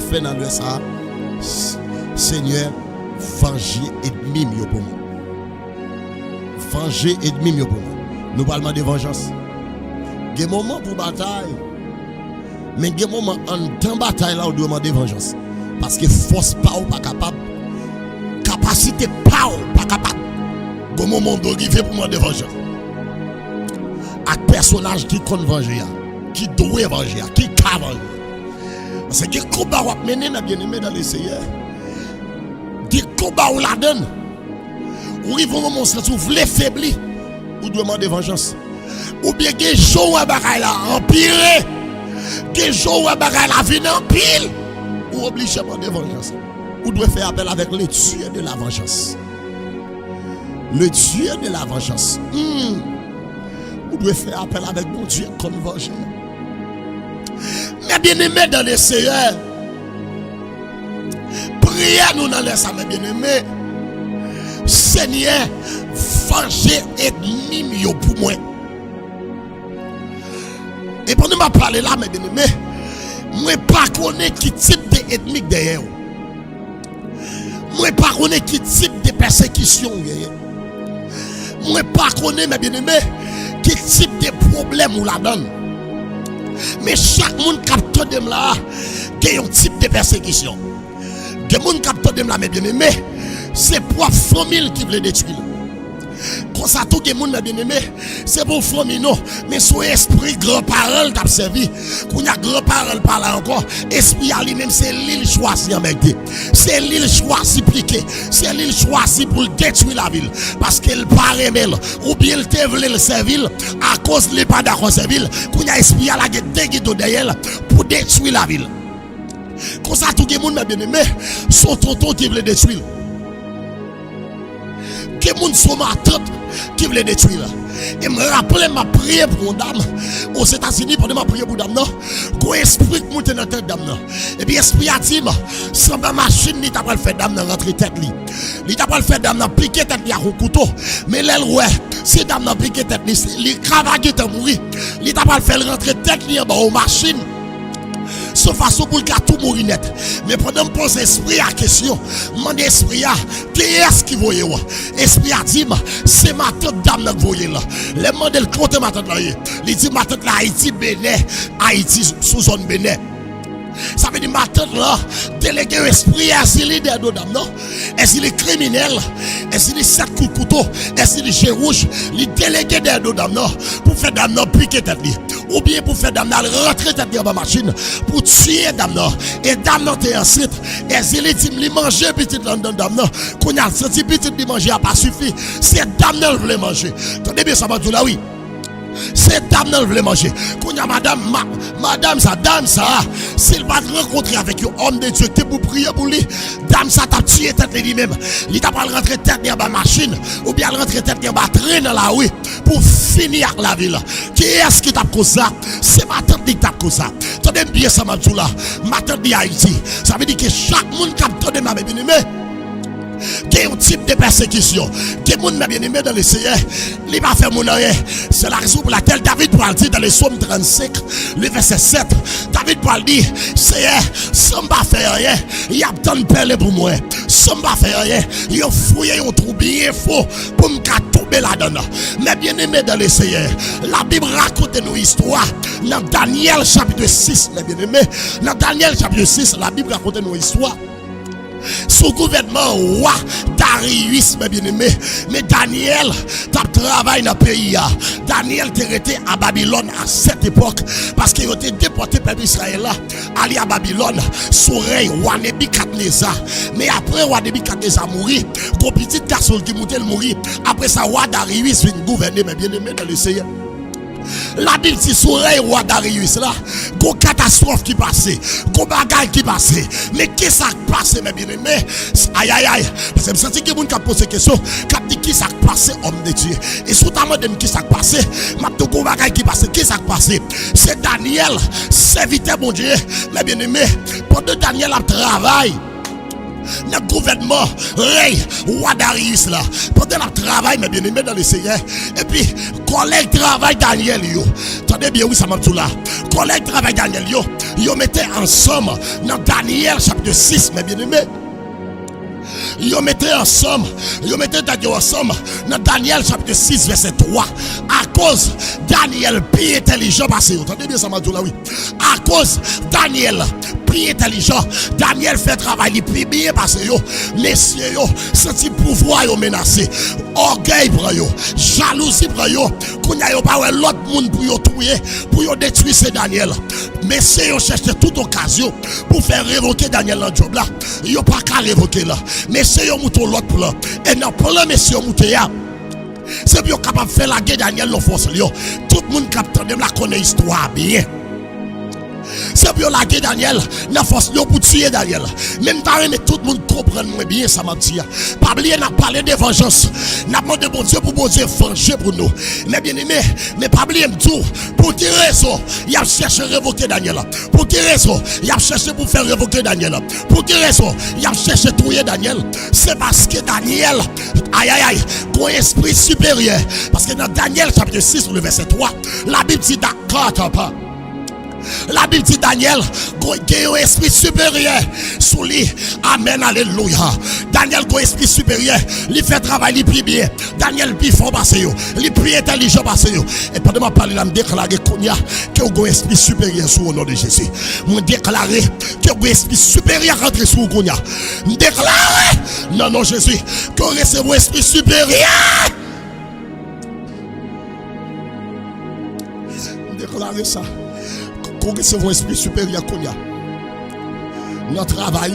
fait dans le ça. Seigneur, vengez ennemi pour moi. Vengez ennemi pour moi. Nous parlons de vengeance. Il y a des moments pour bataille. Mais il y a des moments en temps de bataille là où on doit demander vengeance. Parce que force pas ou pas capable. Capacité pas ou pas capable. Au moment où on arrive pour demander vengeance. Avec personnage qui compte venger, qui doit venger, qui peut venger. Parce que les combats qu'on mener n'a bien aimé dans les Seigneurs. Des combats où la donne. Où ils vont moment où vous voulez faiblir. Ou demander vengeance. Ou bien des jours où la bagaille a empiré. Des jours où la bagaille a venu en pile. Ou obligé de demander vengeance. Ou doit faire appel avec le Dieu de la vengeance. Le Dieu de la vengeance. Ou doit faire appel avec mon Dieu comme venger. Mais bien aimé dans les Seigneurs. Priez nous dans les ça, mes bien-aimés. Seigneur, vengez ennemi pour moi. Et pendant que je parle là, mes bien-aimés, je ne sais pas qui type d'ennemi derrière. Je ne sais pas qui type de persécution derrière. Je ne sais pas, mes bien-aimés, qui type de problème ou la donne. Mais chaque monde capte de là, qui a un type de persécution. Que moun capte de la bien-aimé, c'est pour la famille qui veut détruire. Quand ça tout que moun bien-aimé, c'est pour famille non, mais son esprit grand-parole t'a servi. Quand y a grand-parole par là encore, esprit à lui-même c'est l'île choisi en mec. C'est l'île choisi pliqué, c'est l'île choisi pour détruire la ville parce qu'elle paraît belle ou bien elle te veut le servir à cause les pas d'accord servir. Quand y a esprit à la gueule derrière pour détruire la ville. Comme ça, tout le monde m'a bien aimé, son tonton qui veut détruire. Que monde sont ma tante qui veut détruire. Et me rappeler ma prière pour une dame aux États-Unis pendant ma prière pour une dame non. Qu'on esprit monter dans tête dame non. Et puis esprit a dit sans ma machine ni t'a pas le fait dame dans rentrer tête li. Li t'a pas le fait dame dans piquer tête li à un couteau. Mais l'aile ouais, si dame dans piquer tête li cravague t'a mourir. Li t'a pas le fait rentrer tête li en bas aux machines. Sauf façon pour qu'il tout mourir net. Mais pendant que je pose l'esprit à la question, mon esprit a, qui est-ce qui voyait? Esprit a dit, c'est ma tante dame qui voyait là. Les mandel compte ma tante là. Il dit ma tante là, Haïti, Bénin, Haïti sous zone Bénin. Ça veut dire ma tante là, délégué l'esprit à s'il est de dame non? Est-ce qu'il est criminel? Est-ce qu'il est 7 coups de couteau? Est-ce qu'il est chez rouge? Il délégué de dame non pour faire dame non piquer tête li. Ou bien pour faire dame non rentrer tête dans la machine pour tuer dame non. Et dame non t'es enceinte. Est-ce qu'il est dit li manger petit dans dame non? Qu'on a senti petit li manger a pas suffi. C'est dame non veut manger. Attendez bien ça m'a dit là oui. C'est dame non veut manger. Qu'on a madame dame ça s'il va rencontrer avec un homme de Dieu qui pour prier pour lui, dame ça t'a tué tête lui-même. Il t'a pas rentrer tête dans la machine ou bien rentrer tête dans la train dans la rue pour finir la ville. Qui est-ce qui t'a causé ça? C'est ma tante qui t'a causé ça. Tenez bien ça m'a dit là. Ma tante de Haïti. Ça veut dire que chaque monde capte de ma bien-aimée. Qui est un type de persécution, qui est mon bien-aimé dans le Seigneur, il va faire mon rien. C'est la raison pour laquelle David parle dire dans les psaumes 35, le verset 7, David parle dire, Seigneur, sans pas faire rien, il y a tant de perles pour moi, sans pas faire rien, il a fouillé, il a trouvé, il faut pour me tomber là-dedans. Mais bien-aimé dans le Seigneur, la Bible raconte nos histoires dans Daniel chapitre 6, mes bien-aimés, dans Daniel chapitre 6, la Bible raconte nos histoires. Sous gouvernement roi Darius, mes bien-aimés, mais Daniel t'a travaillé dans le pays. Daniel était resté à Babylone à cette époque parce qu'il était déporté par Israël aller à Babylone sous règne roi Nebuchadnezzar. Mais après roi Nebuchadnezzar mourit, le petit garçon qui moutait mourir. Après ça roi Darius vient gouverner, mes bien-aimés dans le Seigneur. La Bible dit sous le roi Darius là, une catastrophe qui passait, une bagaille qui passait. Mais qu'est-ce qui s'est passé, mes bien-aimés? Aïe aïe aïe. Parce que je me sens que les gens qui posent ces questions, qui dit qui s'est passé, homme de Dieu. Et sous ta main de qui s'est passé, ma petite bagaille qui passait, qui s'est passé? C'est Daniel, serviteur mon Dieu, mes bien-aimés. Pendant Daniel a travaillé, dans le gouvernement, rey, roi Darius là, pendant le travail, mes bien-aimés dans le Seigneur, et puis, collègue travail Daniel, yo, attendez bien, oui, ça m'a tout là, collègue travail Daniel, yo mettaient ensemble dans Daniel chapitre 6, mes bien-aimés. Ils mettaient ensemble dans Daniel chapitre 6 verset 3 à cause Daniel plus intelligent passé. Entendez bien ça m'a dit là oui. À cause Daniel plus intelligent, Daniel fait travail plus bien passé yo. Messieurs yo, senti pouvoir yo menacé. Orgueil pour yo, jalousie pour yo. Kounya yo pas l'autre monde pour yo tuer, pour yo détruire ce Daniel. Messieurs yo cherche toute occasion pour faire révoquer Daniel dans job là. Yo pas qu'à révoquer là. Messieurs yo mouton l'autre plan. Et dans plan messieurs mouton ya. C'est bien capable de faire la guerre Daniel non force yo. Tout le monde capte de la connaît histoire bien. C'est bien la guerre Daniel, n'a force yo pour tuer Daniel. Même pas mais tout le monde comprend bien ça m'a dit. Pas oublier n'a parlé de vengeance. N'a demandé bon Dieu pour bon Dieu venger pour nous. Mais bien aimé, mais pas oublier tout pour quelle raison il a cherché à révoquer Daniel. Pour quelle raison il a cherché pour faire révoquer Daniel. Pour quelle raison il a cherché à tuer Daniel. C'est parce que Daniel aïe aïe aïe, un esprit supérieur. Parce que dans Daniel chapitre 6 le verset 3, la Bible dit d'accord pas. La Bible dit Daniel, il y a un esprit supérieur sous lui. Amen, alléluia. Daniel, il a un esprit supérieur. Il fait travail, il plus bien. Daniel, il fort passer, il plus intelligent passer. Et pendant que je parle, je déclare qu'il y a un esprit supérieur sous le nom de Jésus. Je déclare qu'il y a un esprit supérieur rentré sous le nom. Je déclare, non, non, Jésus, que vous recevez un esprit supérieur. Je déclare ça. Qu'on receive un esprit supérieur qu'on y a. Notre travail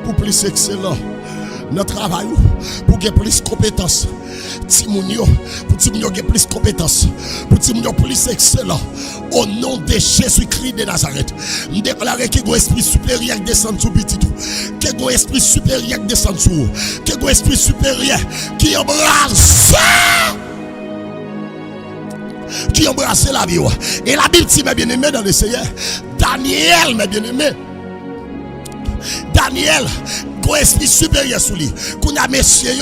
pour plus excellent. Notre travail pour gagner plus de compétences. Timounio, pour Timounio gagner plus de compétences. Pour Timounio plus excellent. Au nom de Jésus-Christ de Nazareth. Nous déclarons qu'il y a un esprit supérieur qui descend sous petit tout. Qu'il y a un esprit supérieur qui descend sous. Qu'il y a un esprit supérieur qui embrasse. Qui embrasse la vie. Et la Bible dit, mes bien-aimés dans le Seigneur, Daniel, mes bien-aimés, Daniel, un esprit supérieur sous lui. Qu'on a messieurs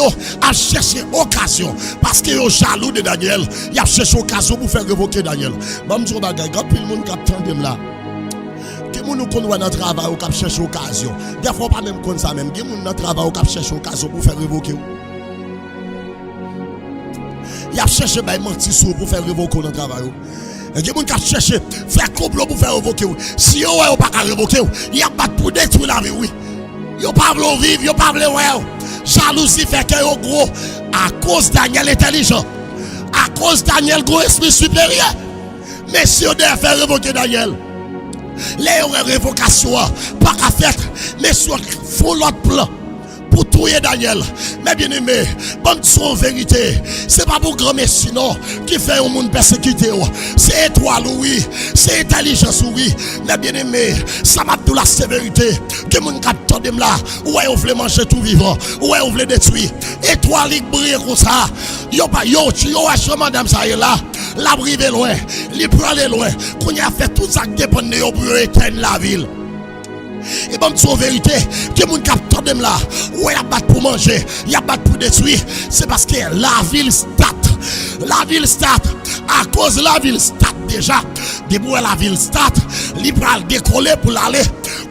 à chercher occasion. Parce que yo jaloux de Daniel, il a cherché occasion pour faire révoquer Daniel. Même si on a gagné, quand le monde qui attend là. Qui nous connaît dans notre travail qui cherche occasion. Des fois pas même comme ça même. Qui nous dans notre travail qui cherche occasion pour faire révoquer. Il a cherché à mentir pour faire révoquer notre travail. Il y a des gens qui cherchent à faire complot pour faire révoquer. Si vous n'avez pas révoquer, il y a pas pour détruire la vie. Vous n'avez pas voulu vivre, vous n'avez pas voulu vivre. Jalousie fait que vous gros. À cause Daniel intelligent. À cause Daniel gros esprit supérieur. Mais si vous devez faire révoquer Daniel. Les révocations, pas qu'à faire. Mais si vous font l'autre plan. Pour tuer Daniel, mais bien aimé, bonne son vérité, c'est pas pour grand messie non qui fait un monde persécuté, c'est étoile oui, c'est intelligence oui, mais bien aimé, ça m'a dit la sévérité, que mon capteur de là, ouais on veut manger tout vivant, ouais on veut détruire, étoile qui brille comme ça, yo pas yo madame ça est là, la brive loin, li peut aller loin, qu'on y a fait tout ça qui dépend de yo pour éteindre la ville. Et bon, c'est en vérité, que mon capteur de là, où il y a battu pour manger, il y a battu pour détruire, c'est parce que la ville start. La ville start. À cause de la ville start déjà, depuis la ville start, il va décoller pour l'aller.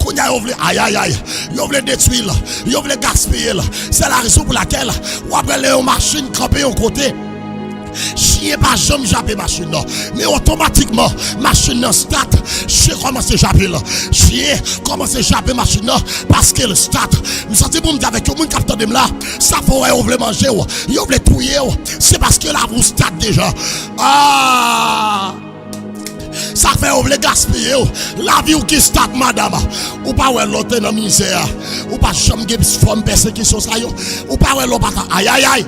Quand il y a aïe aïe aïe, il veut détruire, il veut gaspiller. C'est la raison pour laquelle, on appelle les machines campées au côté. Chien pas jamais japper machine non, mais automatiquement machine non start. Chien commence à japper là. Chien commence à japper machine non parce qu'elle start. Nous sentons pour me dire avec un monde capteur de là, ça faut on veut manger, il veut tuer, c'est parce que la vous start déjà. Ah! Ça fait on veut gaspiller la vie ou qui start madame. Ou pas ouais l'autre dans misère. Ou pas jamais forme persécution ça yo. Ou pas ouais l'autre aïe aïe aïe.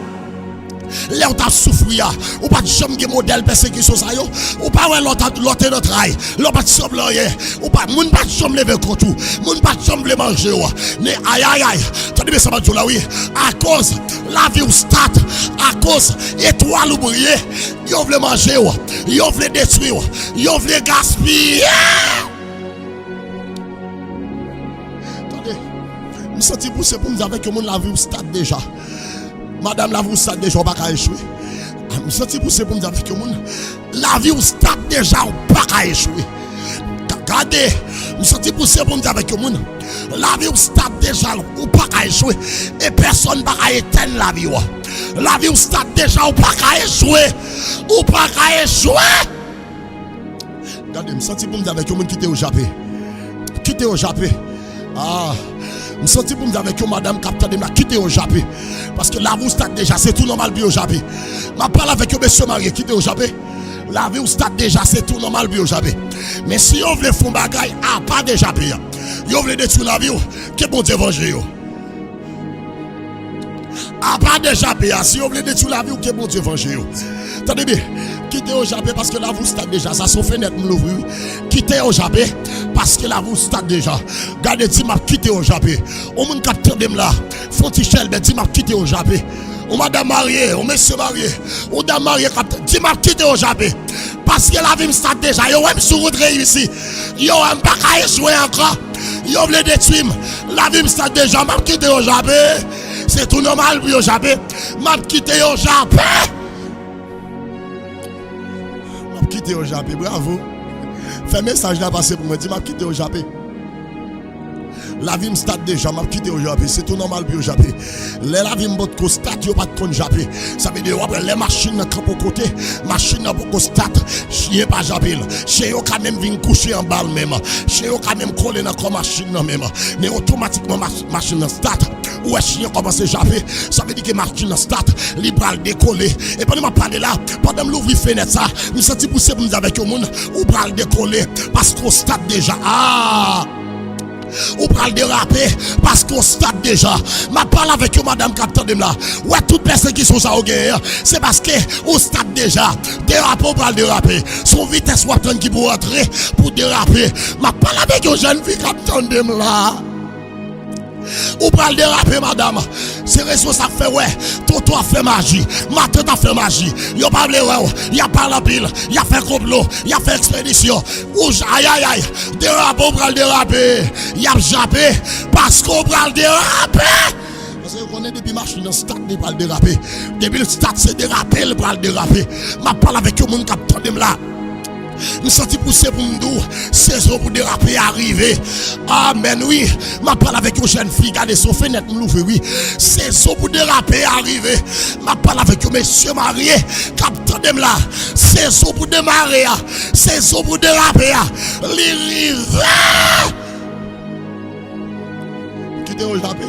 Là on t'a souffrir, ou pas de chambre de modèle persécution ça yo, ou pas ouais l'autre notre rail, l'autre pas de chambre rien, ou pas moun pas de chambre lever contre tout, moun pas de chambre le manger mais aïe aïe aïe, t'as dit ça va là oui, à cause la vie ou start, à cause étoile ou briller, yo veut manger yo veut détruire, yo veut gaspiller. Je sens pousser pour me dire avec le la vie au stade déjà. Madame, la vie au stade déjà, on va pas échouer. Je sens pousser pour me dire avec le la vie au stade déjà, on va pas échouer. Regardez, je sens pousser pour me dire avec le la vie au stade déjà, on va pas échouer. Et personne ne va éteindre la vie. La vie au stade déjà, on va pas échouer. On va pas échouer. Regardez, je sens pour me dire avec le qui était au Japon. Qui était au Japon. Ah. Je me sens pour me dire avec madame capteur de m'a quitté au Japon. Parce que la vie au stade déjà, c'est tout normal bien au Japon. Je parle avec monsieur marié quitté au Japon. La vie au stade déjà, c'est tout normal bien au Japon. Mais si on veut faire bagaille, pas de Japon. On veut détruire la vie, que bon Dieu venger. Pas de Japon, si on veut détruire la vie, que bon Dieu venger. Attendez bien. Quittez au Japon parce que la vous stade déjà, ça son fenêtre me l'ouvre. Quittez au Japon parce que la vous stade déjà. Gardez, dis m'a quitté au Japon. On m'a capté de là. Fontichel, ben dis m'a quitté au Japon. On madame marié, on monsieur marié, on dame marié, dis m'a quitté au Japon. Parce que la vie me stade déjà. Yo même sur route ici. Yo même pas qu'à échouer encore. Yo voulez détruire. La vie me stade déjà, m'a quitté au Japon. C'est tout normal pour au Japon. M'a quitté au Japon. Quitté au Japon, bravo. Fais message là passer pour me dire m'a quitté au Japon. La vie me stade déjà, m'a quitté au Japon, c'est tout normal pour au Japon. La vie me botte au stade, yo pas de con Japon. Ça veut dire les machines camp au côté, machine au stade, chien pas Japon. Chien yo quand même vient coucher en balle même. Chien yo quand même coller dans comme machine même. Mais automatiquement machine stade. Ou est chien commence à japper, ça veut dire que machine stade, libre à décoller. Et pendant m'a parler là, pendant l'ouvrir fenêtre ça, me senti pousser pour nous avec le monde ou bral décoller parce qu'au stade déjà. Ah! Ou pral déraper parce qu'au stade déjà. Ma parle avec vous, madame capteur de là. Ouais, toutes personnes qui sont ça au guerre, c'est parce que au stade déjà, déraper ou pral déraper. Son vitesse watan qui pour entrer pour déraper. Ma parle avec vous, jeune fille capteur de là. Ou pral déraper, madame. C'est raison ça fait ouais. Toto a fait magie. Ma tante a fait magie. Yo pas blé ouais. Y a pas la pile. Y a fait complot. Y a fait expédition. Ou aïe aïe aïe. Déraper ou pral déraper. Y a jappé. Parce qu'on pral déraper. Parce que on est depuis machine dans stade de pral déraper. Depuis le stade c'est déraper le pral déraper. Ma parle avec yo moun capteur de là. Je sens pousser pour me dire, c'est ça pour déraper arriver. Amen, oui. Je parle avec une jeune fille, regardez son fenêtre, m'ouvre, oui. C'est ça pour déraper arriver. Je parle avec un monsieur marié, capteur de là. C'est ça pour démarrer. C'est ça pour déraper. Les rivers. Qui te déraper?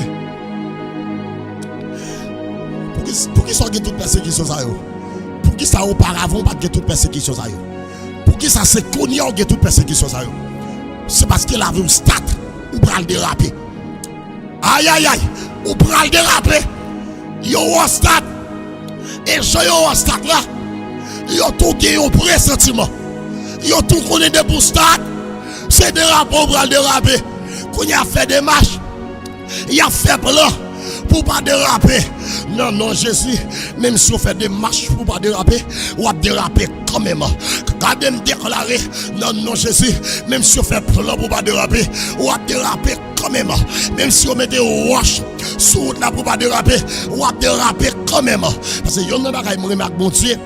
Pour qui sont toutes persécutions ça? Pour qui ça auparavant pas toutes persécutions ça? Pour qui ça c'est connu que toute persécution ça? C'est parce que la vie au stade ou pral déraper. Aïe aïe aïe, ou pral déraper. Yo au stade. Et je yo au stade là. Yo tout qui au pressentiment. Yo tout connaît de pour stade. C'est déraper ou pral déraper. Qu'on y a fait des marches. Il a fait plan pour pas déraper. Non, non, Jésus, même si on fait des marches pour pas déraper, on va déraper quand même. Gardez me déclarer, non, non, Jésus, même si on fait plan pour pas déraper, on va déraper quand même. Même si on met des roches sur route là pour pas déraper, on va déraper quand même. Parce que y'en a pas qui me remarque, bon Dieu.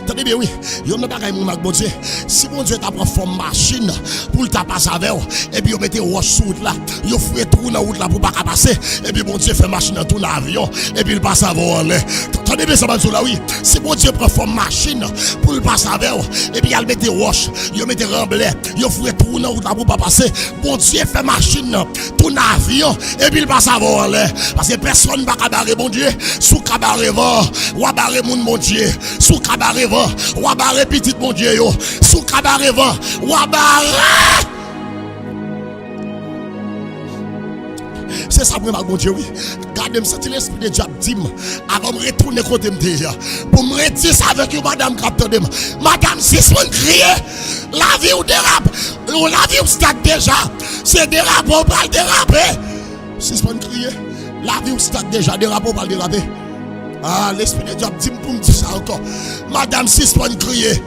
Attendez bien, oui, il y a un bagage mon bon Dieu. Si mon Dieu t'a pris forme machine pour t'a passer avec, et puis vous mettez roche sur route là, vous faites tout dans route là pour pas passer, et puis mon Dieu fait machine dans tout l'avion, et puis il passe avec vous. Attendez bien, ça va là, oui. Si mon Dieu prend forme machine pour le passer avec, et puis il mettez roche, vous mettez remblai, vous faites tout dans route là pour pas passer, bon Dieu fait machine tout l'avion, et puis il passe avec vous. Parce que personne ne va cabarer, bon Dieu, sous cabaret, ou cabaret mon Dieu, sous cabaret, ou cabaret petit mon Dieu, sous cabaret, ou cabaret. C'est ça pour mon Dieu, oui. Gardez-moi, c'est l'esprit de Dieu dit avant de retourner côté déjà. Pour me retirer ça avec vous, madame capteur de madame, si on crie, la vie ou dérape, la vie ou stade déjà, c'est dérape, on va déraper. Si on crie, la vie ou stade déjà, dérape, on va déraper. Ah, l'esprit de Dieu dit pour me dire ça encore. Madame, si on crie,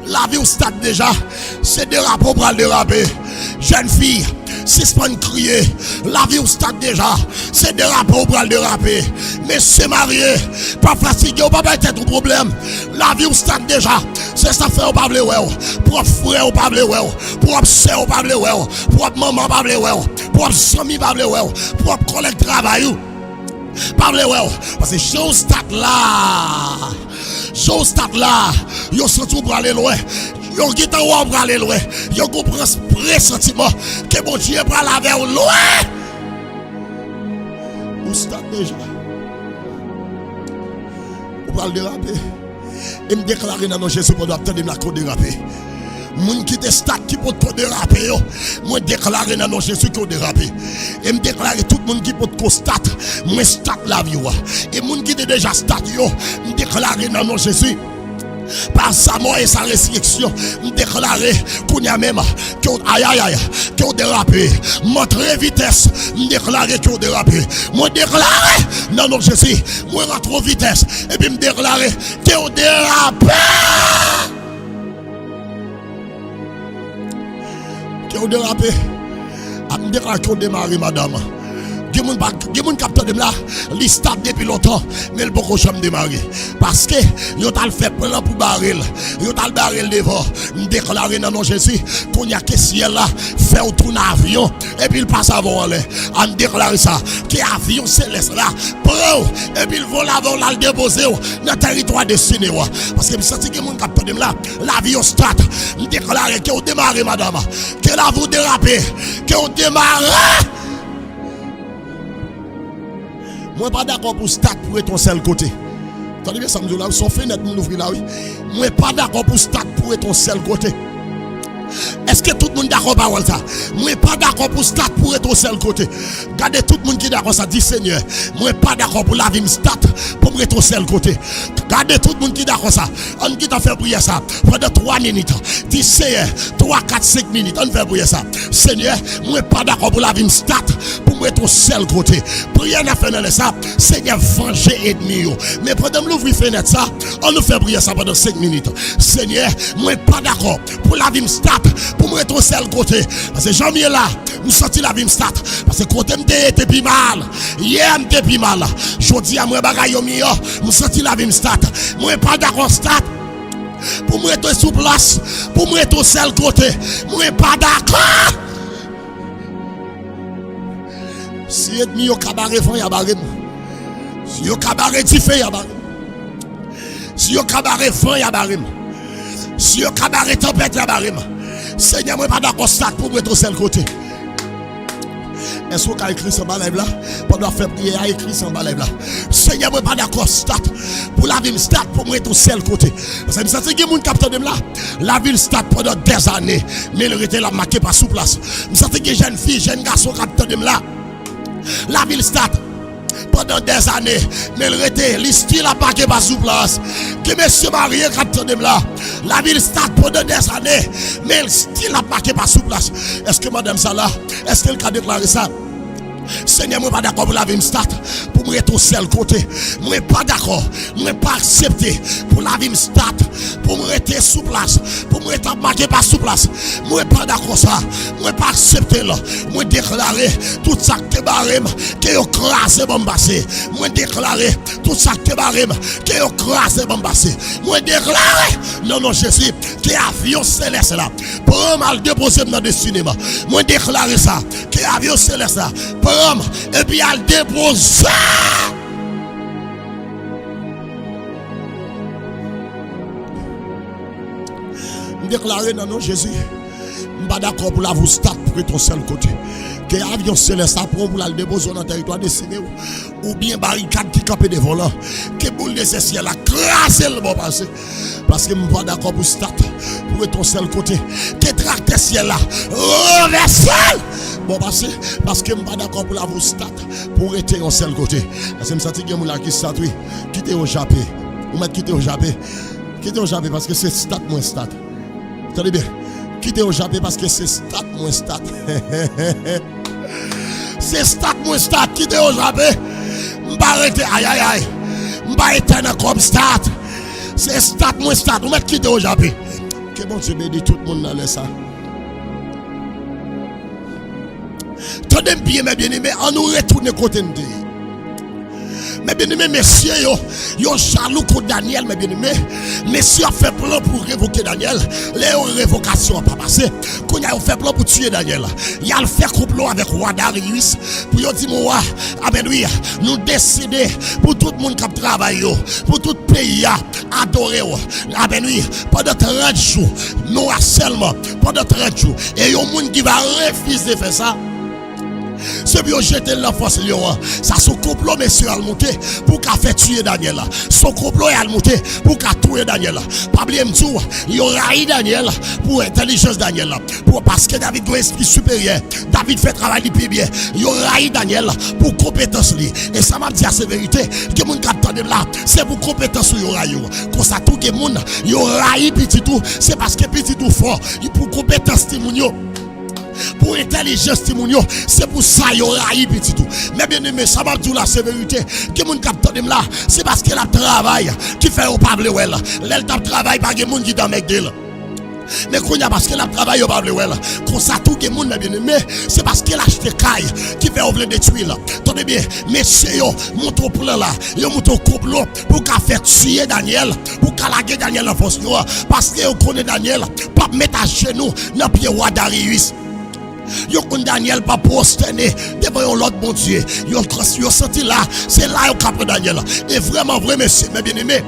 la vie au stade déjà, c'est déraper pour déraper. Jeune fille, Si c'est pas crier, la vie au stade déjà, c'est déraper ou pas déraper. Mais c'est marié, pas fatigué ou pas être tout problème. La vie au stade déjà, c'est ça fait ou pas blé ouais, propre frère ou pas blé ouais, propre sœur ou pas blé ouais, propre maman pas blé ouais, propre ami pas blé ouais, propre collègue travail ou pas blé ouais. Parce que je stade là, yo senti pour aller loin. Yo qui t'en va pour aller loin. Yo comprend ce pressentiment que mon Dieu va la vers loin. Ou stade déjà. Ou va le déraper. Et me déclarer dans nos Jésus pour attendre la côte déraper. Moun qui te stade qui peut te déraper yo. Moi déclarer dans nos Jésus qui déraper. Et me déclarer tout le monde qui peut te stade. Moi stade la vie. Et moun qui te déjà stade yo. Me déclarer dans nos Jésus. Par sa mort et sa résurrection, me déclarer qu'on y a même que qu'on dérapé, montrer vitesse, me déclarer qu'on dérapé, me déclarer non non Jésus, moi rentre vitesse et puis me déclarer qu'on dérapé, qu'on dérapé, à me déclarer qu'on démarre madame. Il y a des capteurs de là, ils stable depuis longtemps, mais le beaucoup jamais démarré. Parce que ils ont fait prendre pour baril, ils ont baril devant. Nous déclarer dans nos Jésus qu'on y a que ciel là, fait tourner avion, et puis il passe avant en l'air. On déclare ça, que avion céleste là, prend, et puis il vole avant là, le déposer dans le territoire destiné. Parce que je sens que les capteurs de là, l'avion start. Nous déclare qu'on démarre, madame, que là vous dérapez, qu'on démarre. Moi pas d'accord pour stade pour être ton seul côté. Attendez bien ça me dit là, son fenêtre nous ouvrir là oui. Moi pas d'accord pour stade pour être ton seul côté. Est-ce que tout le monde d'accord par ça? Moi pas d'accord pour stade pour être ton seul côté. Regardez tout le monde qui est d'accord ça dit Seigneur. Moi pas d'accord pour la vie stade pour être ton seul côté. Regardez tout le monde qui est d'accord ça. On qui t'a fait prier ça pendant 3 minutes. Dis Seigneur, 3, 4, 5 minutes. On fait prier ça. Seigneur, moi pas d'accord pour la vie stade pour être ton seul côté. Prier n'a fait dans ça. Seigneur, venger ennemi. Mais pendant l'ouvrir fenêtre ça, on nous fait prier ça pendant 5 minutes. Seigneur, moi pas d'accord pour la vie stade pour me être au seul côté. Parce que janvier là, nous sorti la vie stade. Parce que côté m'était plus mal. Hier m'était plus mal. Jodi à moi bagaille yo mieux. Nous sorti la vie stade. Moi pas d'accord stade. Pour me être sous place, pour me être au seul côté. Moi pas d'accord. Si ennemi yo cabaret fond ya barem. Si yo cabaret tifé ya barem. Si yo cabaret fond ya barem. Si yo cabaret tempête ya barem. Seigneur, moi pas d'accord stade pour me être au seul côté. Est-ce qu'on a écrit ça live là? Pendant faire prière, a écrit ça live là. Seigneur, moi pas d'accord stade pour la ville stade pour me être au seul côté. Parce que je sens que les gens captent de là. La ville stade pendant des années, mais il était là marqué par sous place. Je sens que les jeunes filles, jeunes garçons captent de là. La ville stade pendant des années, mais il était l'istile à marqué par sous place. Que monsieur marié capte de là. La ville stade pendant des années, mais le style a marqué par sous place. Est-ce que madame ça là, est-ce qu'elle a déclaré ça? Seigneur, moi pas d'accord pour la vie stade pour me être au seul côté. Moi pas d'accord, moi pas accepté pour la vie stade pour me être sous place, pour me être marqué par sous place. Moi pas d'accord ça, moi pas accepté là. Moi déclarer tout ça que barème que yo crasé bon passé. Moi déclarer tout ça que barème que yo crasé bon passé. Moi déclarer non non Jésus que avion céleste là pour mal déposer dans destiné. Moi déclarer ça que avion céleste là et puis elle dépose. Déclarer dans nos Jésus, je ne suis pas d'accord pour la vous stade pour ton seul côté. Que l'avion céleste apprend pour la déposer dans le territoire destiné ou bien barricade qui campe devant là. Que boule de ce ciel a crasé le bon passé. Parce que je ne suis pas d'accord pour stade pour ton seul côté. Que tracte ciel là renversé. Bon passé parce que je ne suis pas d'accord pour la vous stade pour être au seul côté. Parce que je me sens que je suis qui stade oui. Quitter au Japon. Ou mettre quitter au Japon. Quitter au Japon parce que c'est stade moins stade. Attendez bien. Quitter au Japon parce que c'est stade moins stade. C'est stade moins stade. Quitter au Japon. M'pas arrêter aïe aïe aïe. M'pas éteindre comme stade. C'est stade moins stade. Vous mettez quitter au Japon. Que bon Dieu bénisse tout le monde dans le ça. Tenez bien, mes bien-aimés, on nous retourne côté de Dieu. Mes bien-aimés, messieurs, yo jaloux contre Daniel, mes bien-aimés. Messieurs ont fait plan pour révoquer Daniel. Les révocations pas passé. Quand ils ont fait plan pour tuer Daniel, ils ont fait complot avec roi Darius. Pour dire, dis moi, amen oui, nous décider pour tout le monde qui travaille, pour tout le pays, adorer. Amen oui, pendant 30 jours, nous seulement, pendant 30 jours. Et il y a un monde qui va refuser de faire ça. Ce bio jeté la force lion. Ça son complot monsieur a monté pour qu'a fait tuer Daniel. Son complot a monté pour qu'a tuer Daniel. Pas oublier m'tou, il aura Daniel pour intelligence Daniel. Pour parce que David doit esprit supérieur. David fait travail plus bien. Il aura Daniel pour compétence li. Et ça m'a dit la vérité que mon capteur de là, c'est pour compétence il aura yo. Comme ça tout que monde il aura petit tout, c'est parce que petit tout fort, il pour compétence timonio. Pour intelligence timonio, c'est pour ça il y aura petit tout. Mais bien aimé, ça m'a dit la sévérité que mon capteur de là, c'est parce que la travail qui fait au pas well. L'elle travail pas que monde qui dans mec d'elle. Mais quand il y a parce que la travail au pas well. Comme ça tout que monde bien aimé, c'est parce qu'elle achète caille qui fait ouvrir des tuiles. Tenez bien, messieurs, monte au plan là, yo monte au complot pour qu'a faire tuer Daniel, pour qu'a laguer Daniel en force parce que on connaît Daniel, pas mettre à genoux dans pied roi Darius. Yo kon Daniel pas prosterné devant l'autre bon Dieu. Yo senti là, c'est là yo capte Daniel. Et vraiment vrai monsieur, mes bien-aimés.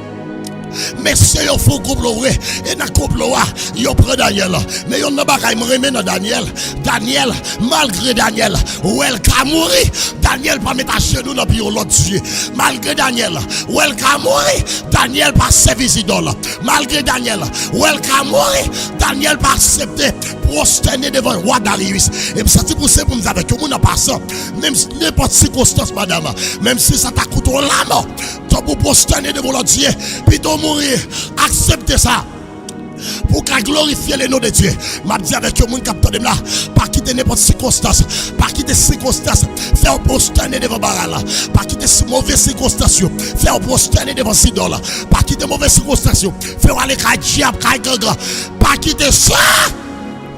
Mais c'est yo faut complot vrai et dans complot yo prend Daniel. Mais yo n'a pas me remet dans Daniel. Daniel malgré Daniel, welcome mourir. Daniel pas mettre à genoux dans pied l'autre Dieu. Malgré Daniel, welcome mourir. Daniel pas servir idole. Malgré Daniel, welcome mourir. Daniel pas accepter prosterner devant le roi Darius. Et me senti pour ça pour nous avec nous n'a pas ça. Même n'importe circonstance madame, même si ça t'a coûté la mort, tu pour prosterner devant le Dieu, puis tu mourir, acceptez ça. Pour qu'à glorifier le nom de Dieu. M'a dit avec le monde capteur de là, pas quitter n'importe circonstance, pas quitter circonstance, faire prosterner devant baral, pas quitter mauvaise circonstance, faire prosterner devant sidol, pas quitter mauvaise circonstance, faire aller à diable, à gaga, pas quitter ça.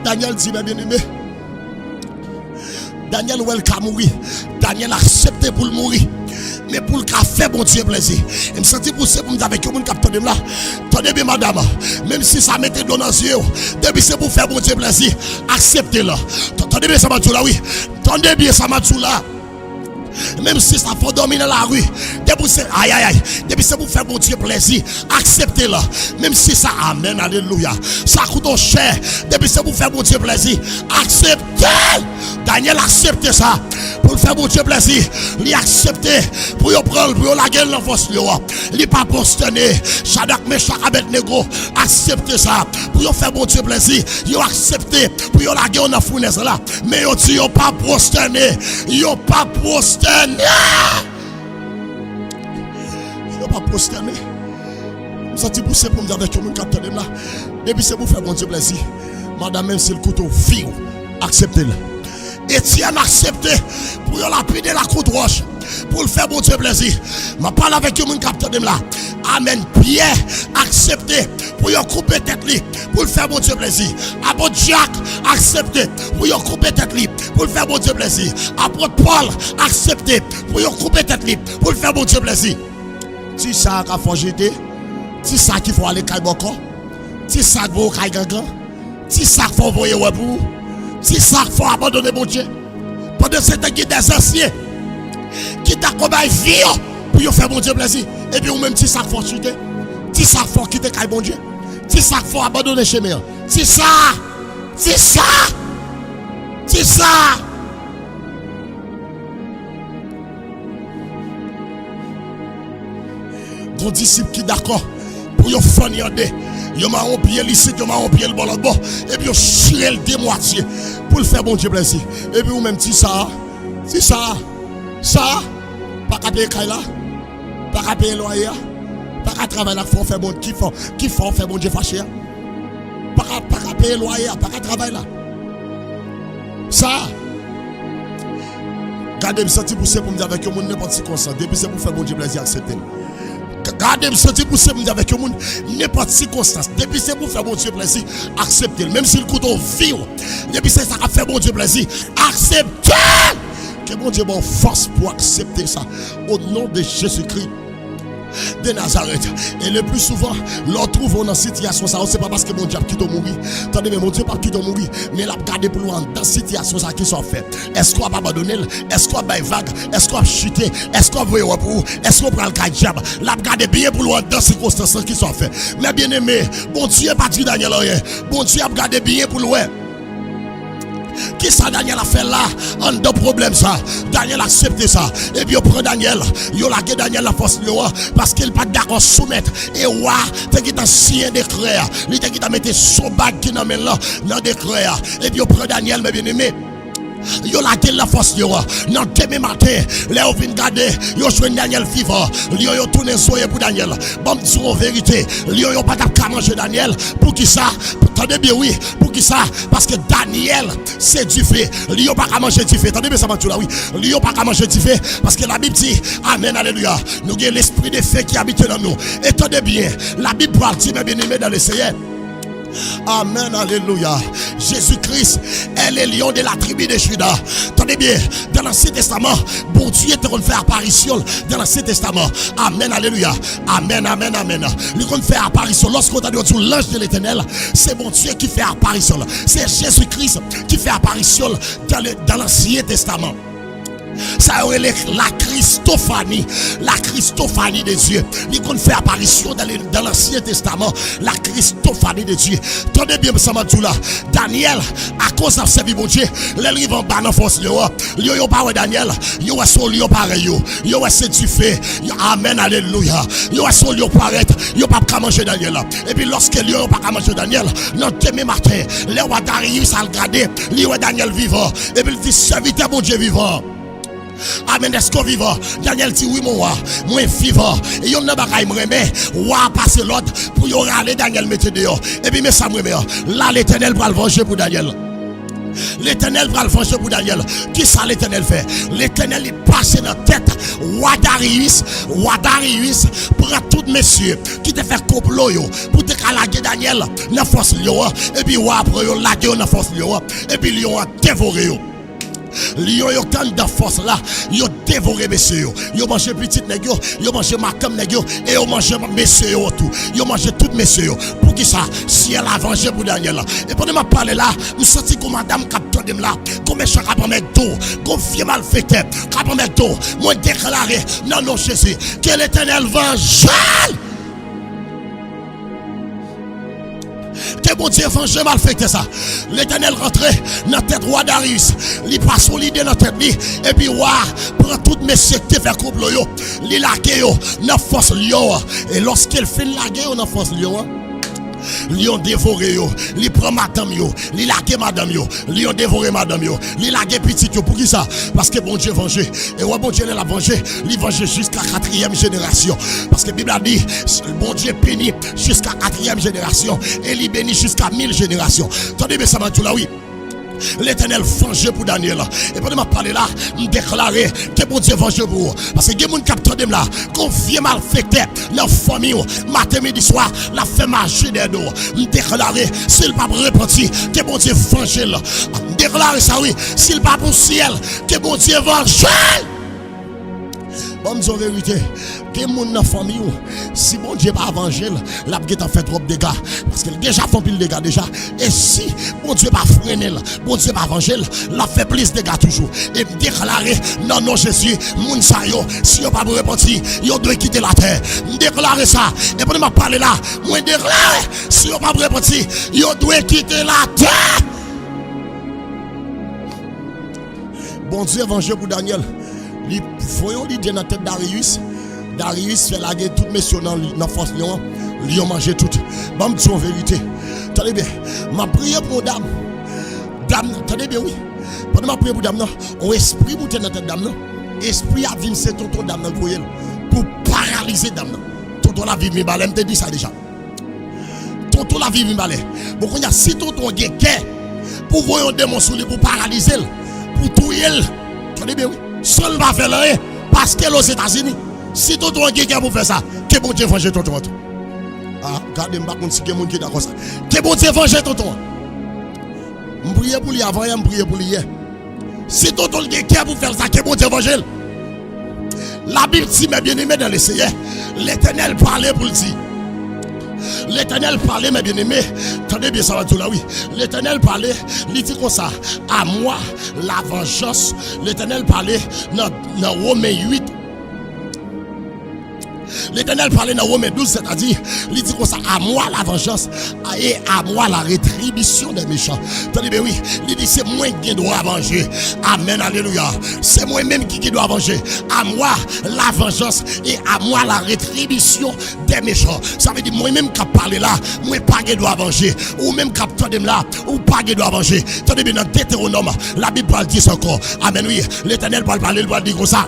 Daniel dit, mes bien-aimés, Daniel welcome mourir. Daniel accepté pour le mourir. Mais pour le faire bon Dieu plaisir. Et me sentis pour ça pour me avec mon capteur de là. Tenez bien madame, même si ça mettait dans nos yeux, depuis c'est pour faire bon Dieu plaisir, acceptez-le. Tenez bien ça m'a dit là oui. Tenez bien ça m'a dit là. Même si ça faut dormir dans la rue, depuis c'est aïe aïe aïe, depuis c'est pour faire bon Dieu plaisir, acceptez-le. Même si ça amen alléluia, ça coûte cher, depuis c'est pour faire bon Dieu plaisir, acceptez. Daniel accepte ça pour faire bon Dieu plaisir, il accepte pour y prendre pour la gueule dans force le roi, il pas prosterné. Shadrach Meshach Abednego accepte ça pour y faire bon Dieu plaisir, il accepte pour y la gueule dans fournaise là, mais yo dit yo pas prosterné, yo pas prosterné. Il n'a pas prosterné. Je suis poussé pour me dire avec mon capteur de là. Depuis c'est pour faire mon Dieu plaisir. Madame, même si le couteau vire, acceptez-le. Étienne accepté pour lapider la côte roche. Pour le faire mon Dieu plaisir. Je parle avec mon capteur de là. Amen. Pierre accepté pour couper tête li. Pour le faire mon Dieu plaisir. Apôtre Jacques accepté pour couper tête li. Pour le faire mon Dieu plaisir. Apôtre Paul accepté pour couper tête li. Pour le faire mon Dieu plaisir. Si ça a forgé, si ça qu'il faut aller Kaiboko, si ça faut aller Gangan, si ça faut envoyer Webou, si ça faut abandonner mon Dieu. Pendant ce temps, il y a des anciens qui t'a combattu vie pour faire mon Dieu plaisir. Et puis, ou même si ça faut chuter, si ça faut quitter mon Dieu, si ça faut abandonner chez moi, si ça, si ça, si ça. Bon disciple qui d'accord pour yon fanyande, yon m'a rompié l'ici, yon m'a rompié le bon là-bas, et puis yon chiré le deux moitié pour le faire bon Dieu plaisir. Et puis ou même si ça, pas qu'à payer là, pas qu'à payer loyer, pas qu'à travailler là, faut faire bon, qui faut faire bon Dieu fâché, pas qu'à payer loyer, pas qu'à travailler là. Ça, gardez me senti pour ça pour me dire avec yon n'importe qui comme ça, depuis c'est pour faire bon Dieu plaisir, acceptez. Gardez, me sentir pour se dire avec le monde, n'importe circonstance. Depuis c'est pour faire bon Dieu plaisir, acceptez. Même si le couteau vit, depuis c'est ça qui fait bon Dieu plaisir, acceptez. Que bon Dieu m'en force pour accepter ça. Au nom de Jésus-Christ de Nazareth. Et le plus souvent, l'on trouve dans cette situation, ça, c'est pas parce que mon Dieu a quitté mourir. Attendez, mais mon Dieu n'a pas quitté mourir, mais il a gardé pour loin dans cette situation, ça qui sont fait. Est-ce qu'on va abandonner? Est-ce qu'on va vague? Est-ce qu'on va chuter? Est-ce qu'on va pour? Est-ce qu'on va le cas diable? L'a gardé bien pour loin dans ces circonstances qui sont faites. Mais bien aimé, bon Dieu n'a pas dit Daniel rien. Bon Dieu a gardé bien pour loin. Qui ça Daniel a fait là? En deux problèmes ça. Daniel a accepté ça. Et puis on prend Daniel. Il a lâché Daniel la force de roi. Parce qu'il n'est pas d'accord soumettre. Et roi, t'es qui t'a signé décret. Il t'a qui t'a mis son bague qui n'a mis là dans décret. Et puis on prend Daniel, mes bien-aimés. Yo la la force de roi. Non, demain matin, les on vient garder, yo joué Daniel vivant. Yo tourné soye pour Daniel. Bon, dis en vérité, yo pas qu'à manger Daniel. Pour qui ça? Attendez bien, oui. Pour qui ça? Parce que Daniel, c'est du fait. Yo pas qu'à manger du fait. Attendez bien, ça m'a dit là, oui. Yo pas qu'à manger du fait. Parce que la Bible dit, Amen, alléluia. Nous avons l'esprit de fait qui habite dans nous. Et attendez bien, la Bible parle, mes bien-aimés, dans le Seigneur. Amen, alléluia. Jésus-Christ est le lion de la tribu de Juda. Tenez bien, dans l'Ancien Testament, bon Dieu est en train de faire apparition dans l'Ancien Testament. Amen, alléluia. Amen, amen, amen. Lui qu'on fait apparition lorsqu'on a dit sur l'ange de l'Éternel, c'est bon Dieu qui fait apparition. C'est Jésus-Christ qui fait apparition dans l'Ancien Testament. Ça aurait la Christophanie de Dieu. Il qu'on fait apparition dans l'Ancien Testament, la Christophanie de Dieu. Tenez bien, ça m'a dit là. Daniel, à cause de ce bon Dieu, les livres en bas dans force de roi. Yo pas Daniel, yo est son lion pareil. Yo est c'est du fait. Amen, alléluia. Yo est son lion pareil. Yo pas qu'à manger Daniel. Et puis lorsque lion pas qu'à manger Daniel, non demain matin, les rois Darius a regardé, lion Daniel vivant. Et puis il dit serviteur bon Dieu vivant. Amen, est-ce qu'on vivant? Daniel dit oui, mon roi, moi vivant. Et yon n'a pas qu'à me remettre, roi passer l'autre pour y aller Daniel mette dehors. Et puis, mais ça me remet. Là, l'Éternel va le venger pour Daniel. L'Éternel va le venger pour Daniel. Qui ça l'Éternel fait? L'Éternel il passe dans la tête. Roi Darius prend tous messieurs qui te fait complot pour te calaguer Daniel dans force lion. Et puis, roi après yon laguer dans force lion. Et puis, lion a dévoré yo. Lion yo tant de force là, yo dévoré messieurs, yo mangé petit nèg yo mangé macam nèg et yo mangé messieurs tout. Yo mangé tout messieurs. Pour qui ça? Si elle a vengé pour Daniel là. Et pendant m'a parler là, me senti comme madame capteur de là, comme chaque pas mettre dos, comme vieux malfaiteur, cap mettre dos. Moi déclarer non non Jésus, que l'Éternel venge. Que bon Dieu venge malfaiteur ça. L'Éternel rentrait dans la tête roi Darius. Il passe l'idée dans la tête et puis roi prend toutes mes sectes faire complot yo. Il lague yo dans force lion. Et lorsqu'il fait lague yo dans force lion, lion dévoré yo, li prend madame yo, li lague madame yo, lion dévoré madame yo, li lague petit yo. Pour qui ça? Parce que bon Dieu vengé. Et ouais bon Dieu l'a vengé, li vengé jusqu'à 4e génération. Parce que la Bible a dit, bon Dieu bénit jusqu'à 4e génération et il bénit jusqu'à 1000 générations. Attendez mais ça m'a dit là oui. L'Éternel venge pour Daniel. Et pendant que je parle là, je déclare que bon Dieu venge pour vous. Parce que les gens qui captent là, qu'on vient malfecter dans la famille, matin, midi, soir, la fait marcher des dos. Je déclare, s'il pas repenti, que bon Dieu venge. Je déclare ça, oui, s'il pas pour ciel, que bon Dieu venge. Bon, en vérité, que mon dans la famille, si bon Dieu pas évangile, la guette a fait trop de dégâts. Parce qu'il déjà fait pile de dégâts déjà. Et si bon Dieu pas freiner, bon Dieu pas évangile, la fait plus de dégâts toujours. Et me déclarer, non, non, Jésus, moun sa yo, si yo pas repenti, yo doit quitter la terre. Me déclarer ça. Et pour me parler là, moi déclarer, si yo pas repenti, yo doit quitter la terre. Bon Dieu évangile pour Daniel. Il voyons l'idée dans la tête Darius. Darius fait laguer toutes mes sœurs dans la force lion. Lion mange tout. Bon, dis en vérité. Attendez bien. Ma prière pour dame. Dame, attendez bien, oui. Pendant ma prière pour dame, on esprit monte dans la tête dame. Esprit a vu c'est tonton dame dans le pour paralyser dame. Tonton la vie mi balai, me te dit ça déjà. Tonton la vie mi balai. Bon, quand il y a si tonton qui est pour voir un démon sur lui pour paralyser, pour tuer. Attendez bien, oui. Seul va faire rien parce qu'elle aux États-Unis. Si tout le monde qui pour faire ça, Que bon Dieu venger tonton. Ah, regardez, par contre, si quelqu'un qui est d'accord ça. Que bon Dieu venger tonton. Je prie pour lui avant, je prie pour lui hier. Si tonton qui est pour faire ça, que bon Dieu venger. La Bible dit, mes bien-aimés dans les Seigneur, l'Éternel parlait pour le dire. L'Éternel parlait, mes bien-aimés. Attendez bien, ça va tout là, oui. L'Éternel parlait, il dit comme ça. À moi, la vengeance. L'Éternel parlait dans Romains 8. L'Éternel parlait dans Romains 12, c'est-à-dire, il dit comme ça, à moi la vengeance et à moi la rétribution des méchants. Attendez bien, oui, il dit c'est moi qui dois venger. Amen, alléluia. C'est moi-même qui dois venger. À moi la vengeance et à moi la rétribution des méchants. Ça veut dire moi-même qui parle là, moi pas qui dois venger. Ou même qui attendez là, ou pas qui dois venger. Attendez bien, dans Deutéronome, la Bible parle dit encore. Amen, oui, l'Éternel parle parler, il va dire comme ça.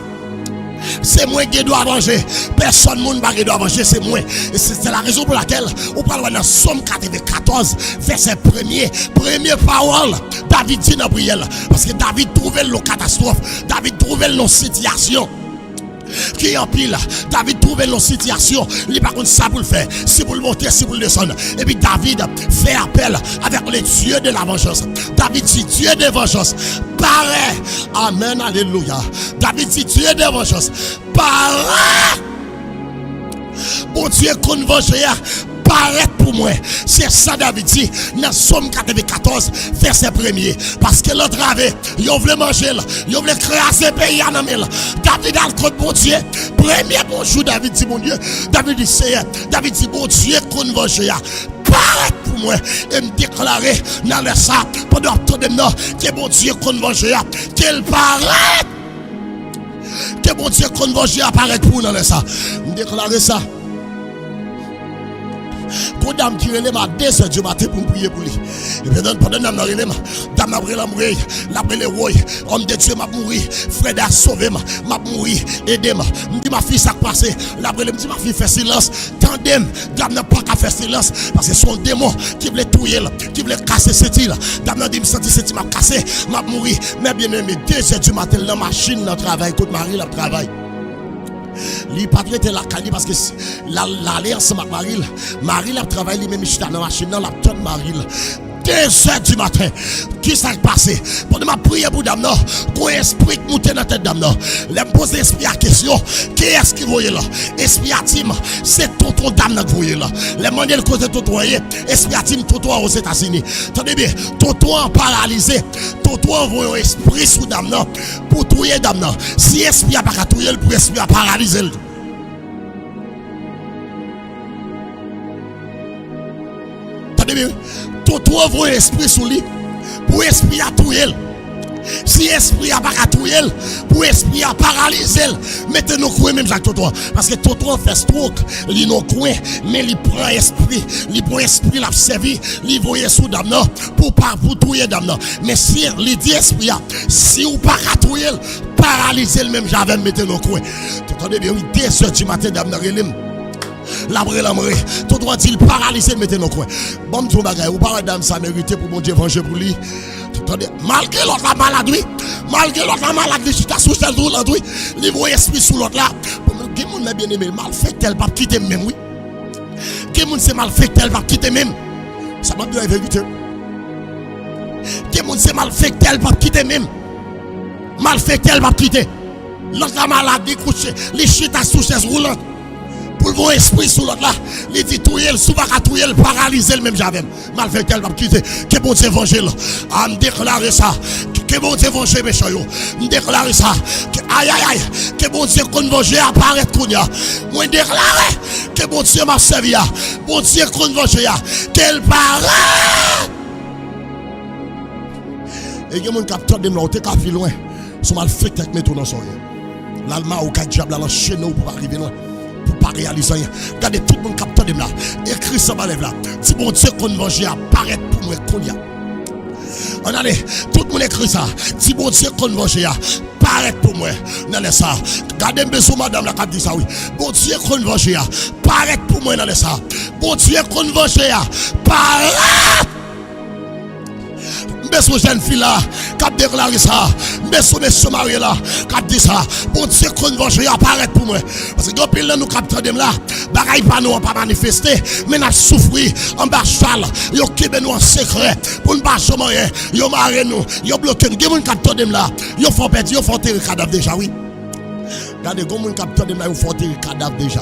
C'est moi qui dois venger. Personne ne doit venger, c'est moi. Et c'est la raison pour laquelle on parle dans Somme 94, verset 1er. Première parole, David dit dans la prière. Parce que David trouvait le catastrophe. David trouvait nos situations qui en pile. David trouvait nos situations. Il par contre ça pour le faire. Si vous le montez, si vous le descendez. Et puis David fait appel avec les dieux de la vengeance. David dit Dieu de vengeance. Paraît. Amen. Alléluia. David dit Dieu de vengeance. Paraît. Bon Dieu qu'on venge. Paraît pour moi. C'est ça David dit dans Somme 94 verset 1er. Parce que l'autre avait, ils voulaient manger, ils voulaient craser le pays en amel. David a le code bon Dieu. Premier bonjour David dit mon Dieu. David dit Seigneur. David dit bon Dieu qu'on venge. Paraît pour moi et me déclarer dans le ça pendant tout de temps que bon Dieu qu'on venge. Qu'il paraît. Que bon Dieu qu'on venge apparaît pour nous dans le ça. Me déclarer ça. Quand dame qui relève à 2h du matin pour prier pour lui. Et puis pendant que dame relève, dame après la mourir, la brûler roi, homme de Dieu m'a mourir, frère a sauvé m'a mourir, aidez-moi. Me dit ma fille ça passé, la brûler me dit ma fille fait silence, tandem, dame n'a pas qu'à faire silence parce que son démon qui voulait tuer qui voulait casser cette île. Dame n'a dit me sentir cette île m'a cassé, m'a mourir. Mais bien aimé 2h du matin dans la machine dans travail, côté Marie la travail. Li pas traité la cali parce que l'alliance avec Marie a travaillé lui même dans la machine dans la tonne Marie 2h du matin. Qui s'est passé? Pendant ma prière pour dame, qu'on esprit qui monte dans la tête dame, les poser esprit à question, qui est-ce qui voyait là? Esprit à Tim, c'est tonton dame qui voyait là. Les manières de côté tonton, esprit à Tim, tonton aux États-Unis. Attendez bien, tonton en paralysé, tonton envoie un esprit sous dame pour tuer dame. Si esprit a pas tuer, pour esprit a paralyser. Attendez bien. Tout envoie esprit sur lui pour esprit à tuer. Si esprit a pas à tuer, pour esprit à paralyser, mettez nos coins même Jacques Toto. Parce que Toto fait stroke, il nos coins, mais il prend esprit, l'a servi, il voyait sous dame pour tuer dame. Mais si il dit esprit, si ou pas à tuer, paralyser même j'avais mettez nos coins. Attendez bien, 2h du matin dame relim. L'abré, tout droit il paralysé mettez nos coins. Bon tout bagay, ou pas madame ça mérité pour mon Dieu venger pour lui. Malgré l'autre maladie, si tu as sous tel jour l'autre, il voit esprit sous l'autre là. Qui moun bien aimé mal fait tel pas quitter même oui. Qui moun c'est mal fait tel pas quitter même. Ça m'a dit la vérité. Qui moun c'est mal fait tel pas quitter même. Mal fait tel pas quitter. L'autre maladie couché, les chita sous chaise roulante. Pour vos esprits sous l'autre là, il dit tout il souvent à tout il paralyser le même j'avais mal fait qu'elle va quitter que bon Dieu venger là à me déclarer ça que bon Dieu venger méchant yo me déclarer ça aïe aïe aïe que bon Dieu qu'on venger apparaître kounya moi déclarer que bon Dieu m'a servi bon Dieu qu'on venger qu'elle paraît et que mon capteur de là t'es capé loin sont mal fait avec mes tours dans son l'allemand ou quatre diable là enchaîné pour arriver loin pour pas réaliser rien. Regardez tout le monde capteur de là. Écrit ça va là. Si bon Dieu qu'on venger apparaître pour moi qu'on y a. On allez, tout le monde écrit ça. Si bon Dieu qu'on venger apparaître pour moi. Dans ça. Regardez besoin madame la qui dit ça oui. Bon Dieu qu'on venger apparaître pour moi dans ça. Bon Dieu qu'on venger apparaître. M'beso jeune fille là, qui déclaré ça. M'beso monsieur marié là, qui dit ça. Bon Dieu, qu'on va jouer apparaître pour moi. Parce que depuis là, nous captons là, bagaille pas nous, pas manifester, mais nous souffrir en bas cheval. Yo kebe nous en secret, pour ne pas chômer, yo marre nous, yo bloqué nous. Gen moun captons là, yo font perdre, yo font terre cadavre déjà, oui. Regardez, comme moun captons là, yo font terre cadavre déjà.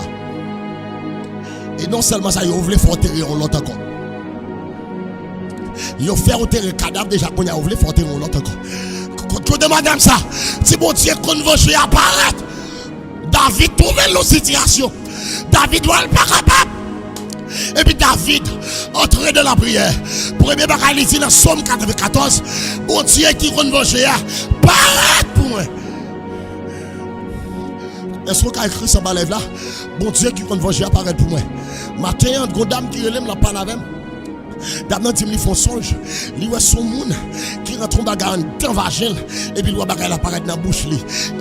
Et non seulement ça, yo voulait faire terre en l'autre encore. Yo fait enterrer cadavre déjà qu'on a voulu faire enterrer l'autre encore. Quand madame ça, si bon Dieu qu'on va jouer apparaître, David trouve une situation. David doit pas capable. Et puis David entré dans la prière. Premier bagage ici dans Somme 94, bon Dieu qui qu'on va jouer apparaître pour moi. Est-ce qu'on a écrit ça dans là? Bon Dieu qui qu'on va jouer apparaître pour moi. Matin, une dame qui relève la parole avec. D'abord, ils font songe. Ils voient son monde qui rentre en bagarre dans vagin. Et puis, ils voient bagarre apparaître dans la bouche.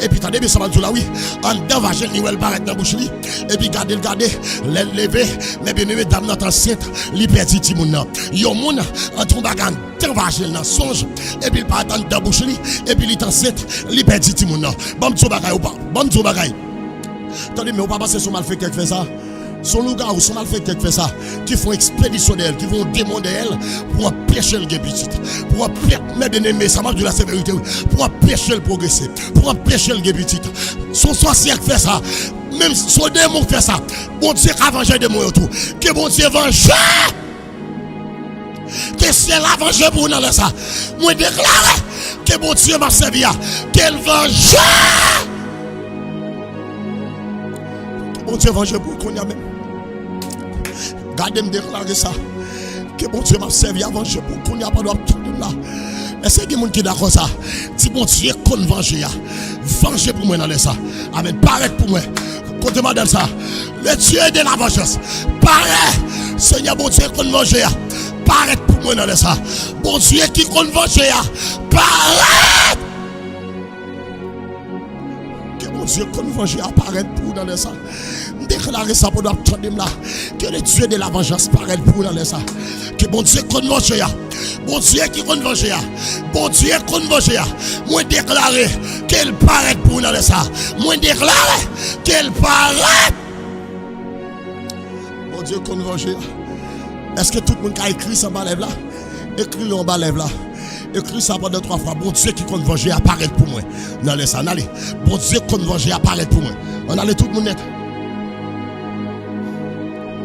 Et puis, attendez, ça va dire là, oui. En dans vagin, ils voient apparaître dans la bouche. Et puis, regardez, lever. Mais bien aimé, dame notre enceinte, ils perdent tout le monde. Ils ont monde entre en bagarre dans vagin, dans songe. Et puis, ils partent dans la bouche. Et puis, ils sont enceinte, ils perdent tout le monde. Bon, tu bagaille ou pas? Bon, tu bagaille. Attendez, mais on va passer sur mal fait qui fait ça. Son loup-garou ou son malfaiteur qui fait ça, qui font expédition d'elle, qui vont démonder elle pour empêcher le petit, pour empêcher, mes bien-aimés, ça marche de la sévérité, pour empêcher le progresser, pour empêcher le petit. Son sorcier qui fait ça, même son démon qui fait ça, bon Dieu qui a vengé des mots autour, que bon Dieu venge, que c'est la vengé pour nous ça. Moi déclare que bon Dieu m'a servi, qu'elle venge. Bon Dieu venge pour qu'on y a même. Gardez-moi déclarer ça. Que bon Dieu m'a servi à venger pour qu'on y a pas de tout là. Est-ce qu'il y a des gens qui sont d'accord ça? Si bon Dieu qu'on venger, venger pour moi dans les ça. Amen. Paraît pour moi. Côté madame ça. Le Dieu de la vengeance. Paraît. Seigneur bon Dieu qu'on venger. Paraît pour moi dans les ça. Bon Dieu qui qu'on venger. Paraît. Bon Dieu, qu'on venger apparaître pour dans les ça. Déclarer ça pour nous attendre là. Que le Dieu de la vengeance paraît pour dans les ça. Que bon Dieu qu'on venger. Bon Dieu qui qu'on venger. Bon Dieu qu'on venger. Moi déclarer qu'elle paraît pour dans les ça. Moi déclarer qu'elle paraît. Bon Dieu qu'on venger. Est-ce que tout le monde a écrit ça en bas là? Écris-le en bas là. Écris ça pendant 3 fois. Bon Dieu qui compte venger apparaît pour moi. Non, laisse ça, allez. Bon Dieu qui compte venger apparaît pour moi. On allait tout le monde net.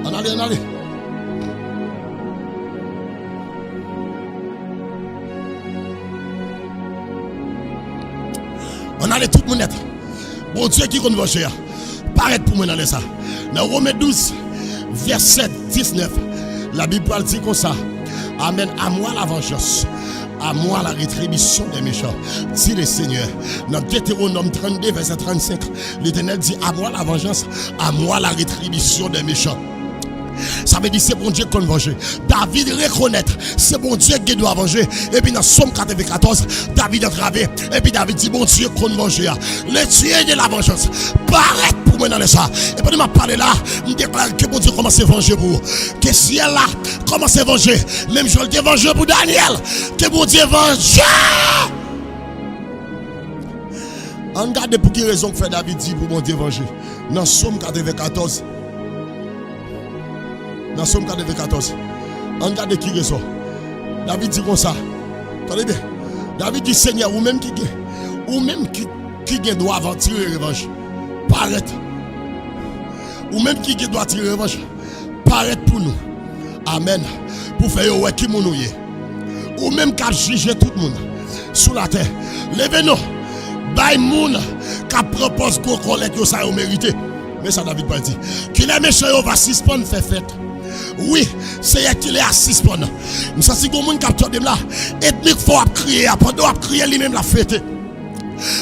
On allait. On allait tout le monde net. Bon Dieu qui compte venger apparaît pour moi. Dans ça. Dans Romains 12, verset 19, la Bible dit comme ça. Amen. À moi la vengeance. À moi la rétribution des méchants, dit le Seigneur. Dans Deutéronome 32, verset 35, l'Éternel dit à moi la vengeance, à moi la rétribution des méchants. Ça veut dire c'est bon Dieu qu'on venger. David reconnaît, c'est bon Dieu qui doit venger. Et puis dans Somme 94, David entravé. Et puis David dit bon Dieu qu'on venger. Le Dieu de la vengeance paraît pour moi dans le ça. Et puis m'a parlé là, je déclare que bon Dieu commence à venger pour vous. Que ciel là commence à venger. Même je le venger pour Daniel. Que bon Dieu venge. On regarde pour quelle raison que fait David dit pour bon Dieu venger. Dans Somme 94. Dans Somme 94, on regarde qui raison. David dit comme ça. Attendez bien. David dit Seigneur, ou même qui doit avoir tiré revanche. Paraît. Ou même qui doit tirer revanche. Paraît pour nous. Amen. Pour faire ouais qui nous est. Ou même qu'à juger tout le monde sous la terre. Levez-nous. Bay moun qui propose qu'on collecte ça au mérité. Mais ça David pas dit. Qu'il est méchant va suspendre faire fête. Oui, c'est qu'il est à 6 bonnes. Mais ça, si vous avez capté là, ethnique faut crier, pendant crier lui-même la fête.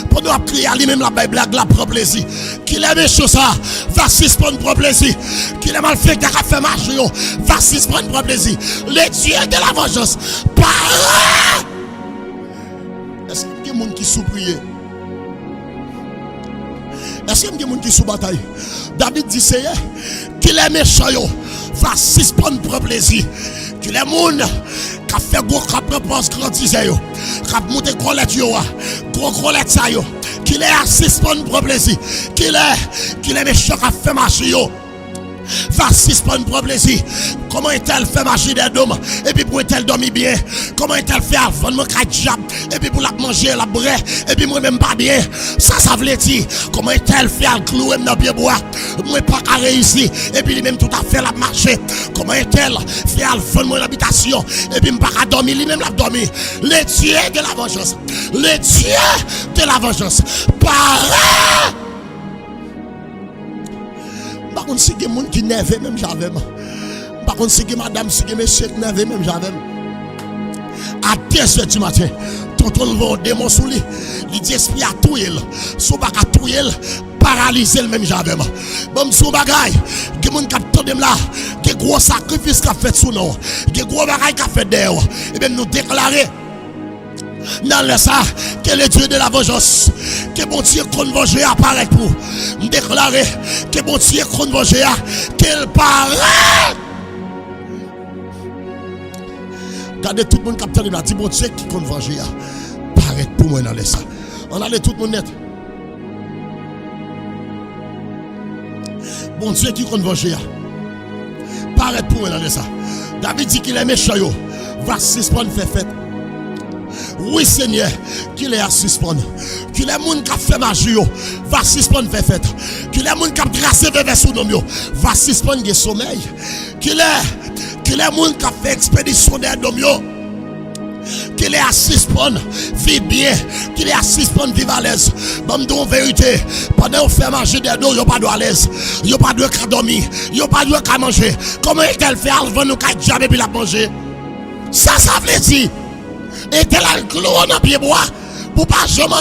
Pendant crier lui-même la blague, la prend plaisir. Qu'il est méchant ça, va 6 bonnes pour plaisir. Qu'il est mal fait, qu'il a fait marcher, va 6 bonnes pour plaisir. Les dieux de la vengeance, parle. Est-ce qu'il y a des gens qui sont priés? Est-ce qu'il y a des gens qui sont bataille? David dit c'est qu'il est méchant yo va suspendre pour plaisir. Qu'il est gens qui a fait gros cap propose grandiser yo. Qui a monté colette yo, gros colette ça yo. Qu'il est à suspendre pour plaisir. Qu'il est méchant qui a fait marcher yo. Va suspendre pour plaisir. Comment est-elle fait marcher des hommes et puis pour est-elle dormir bien? Comment est-elle fait avant mon diable et puis pour la manger la bré et puis moi même pas bien? Ça veut dire comment est-elle fait à clouer dans pied bois? Moi pas qu'à réussir et puis lui même tout à fait la marcher. Comment est-elle fait à fond mon habitation et puis pas qu'à dormir lui même la dormir. Le Dieu de la vengeance. Le Dieu de la vengeance. Paraît. Par contre, si il y a des gens qui nervent, même j'avais. Par contre, si il y a madame, si il y a monsieur qui nervent, même j'avais. À 2h du matin, tonton va au démon sous lui. Il dit esprit à tout il. Sous bas à tout il, paralysé le même j'avais. Bon, sous bagaille, il y a des gens qui attendent là, qui gros sacrifice qui a fait sous nous, qui gros bagaille qui a fait d'ailleurs. Et bien nous déclarer. Dans le ça, que le Dieu de la vengeance, que bon Dieu qu'on venger apparaît pour nous déclarer que bon Dieu qu'on venger qu'elle paraît. Regardez tout le monde capteur de la dit bon Dieu qui qu'on venger paraît pour moi dans le ça. On allait tout le monde net. Bon Dieu qui qu'on venger paraît pour moi dans le ça. David dit qu'il est méchant yo, va suspendre faire fête. Oui Seigneur, qu'il est à suspendre. Qu'il est moun qui a fait magie, va suspendre faire fête. Qu'il est moun qui a gracé vers sous nom, va suspendre le sommeil. Qu'il est moun qui a fait expédition des nom, qu'il est à suspendre, vivre bien, qu'il est à suspendre, vivre à l'aise. Bon, en vérité, pendant qu'on fait manger des dos, il n'y a pas de à l'aise, il n'y a pas de qu'à dormir, il n'y a pas de qu'à manger. Comment est-elle fait avant nous qu'à jamais puis la manger? Ça veut dire. Et tel a le clou dans pied bois pour pas jamais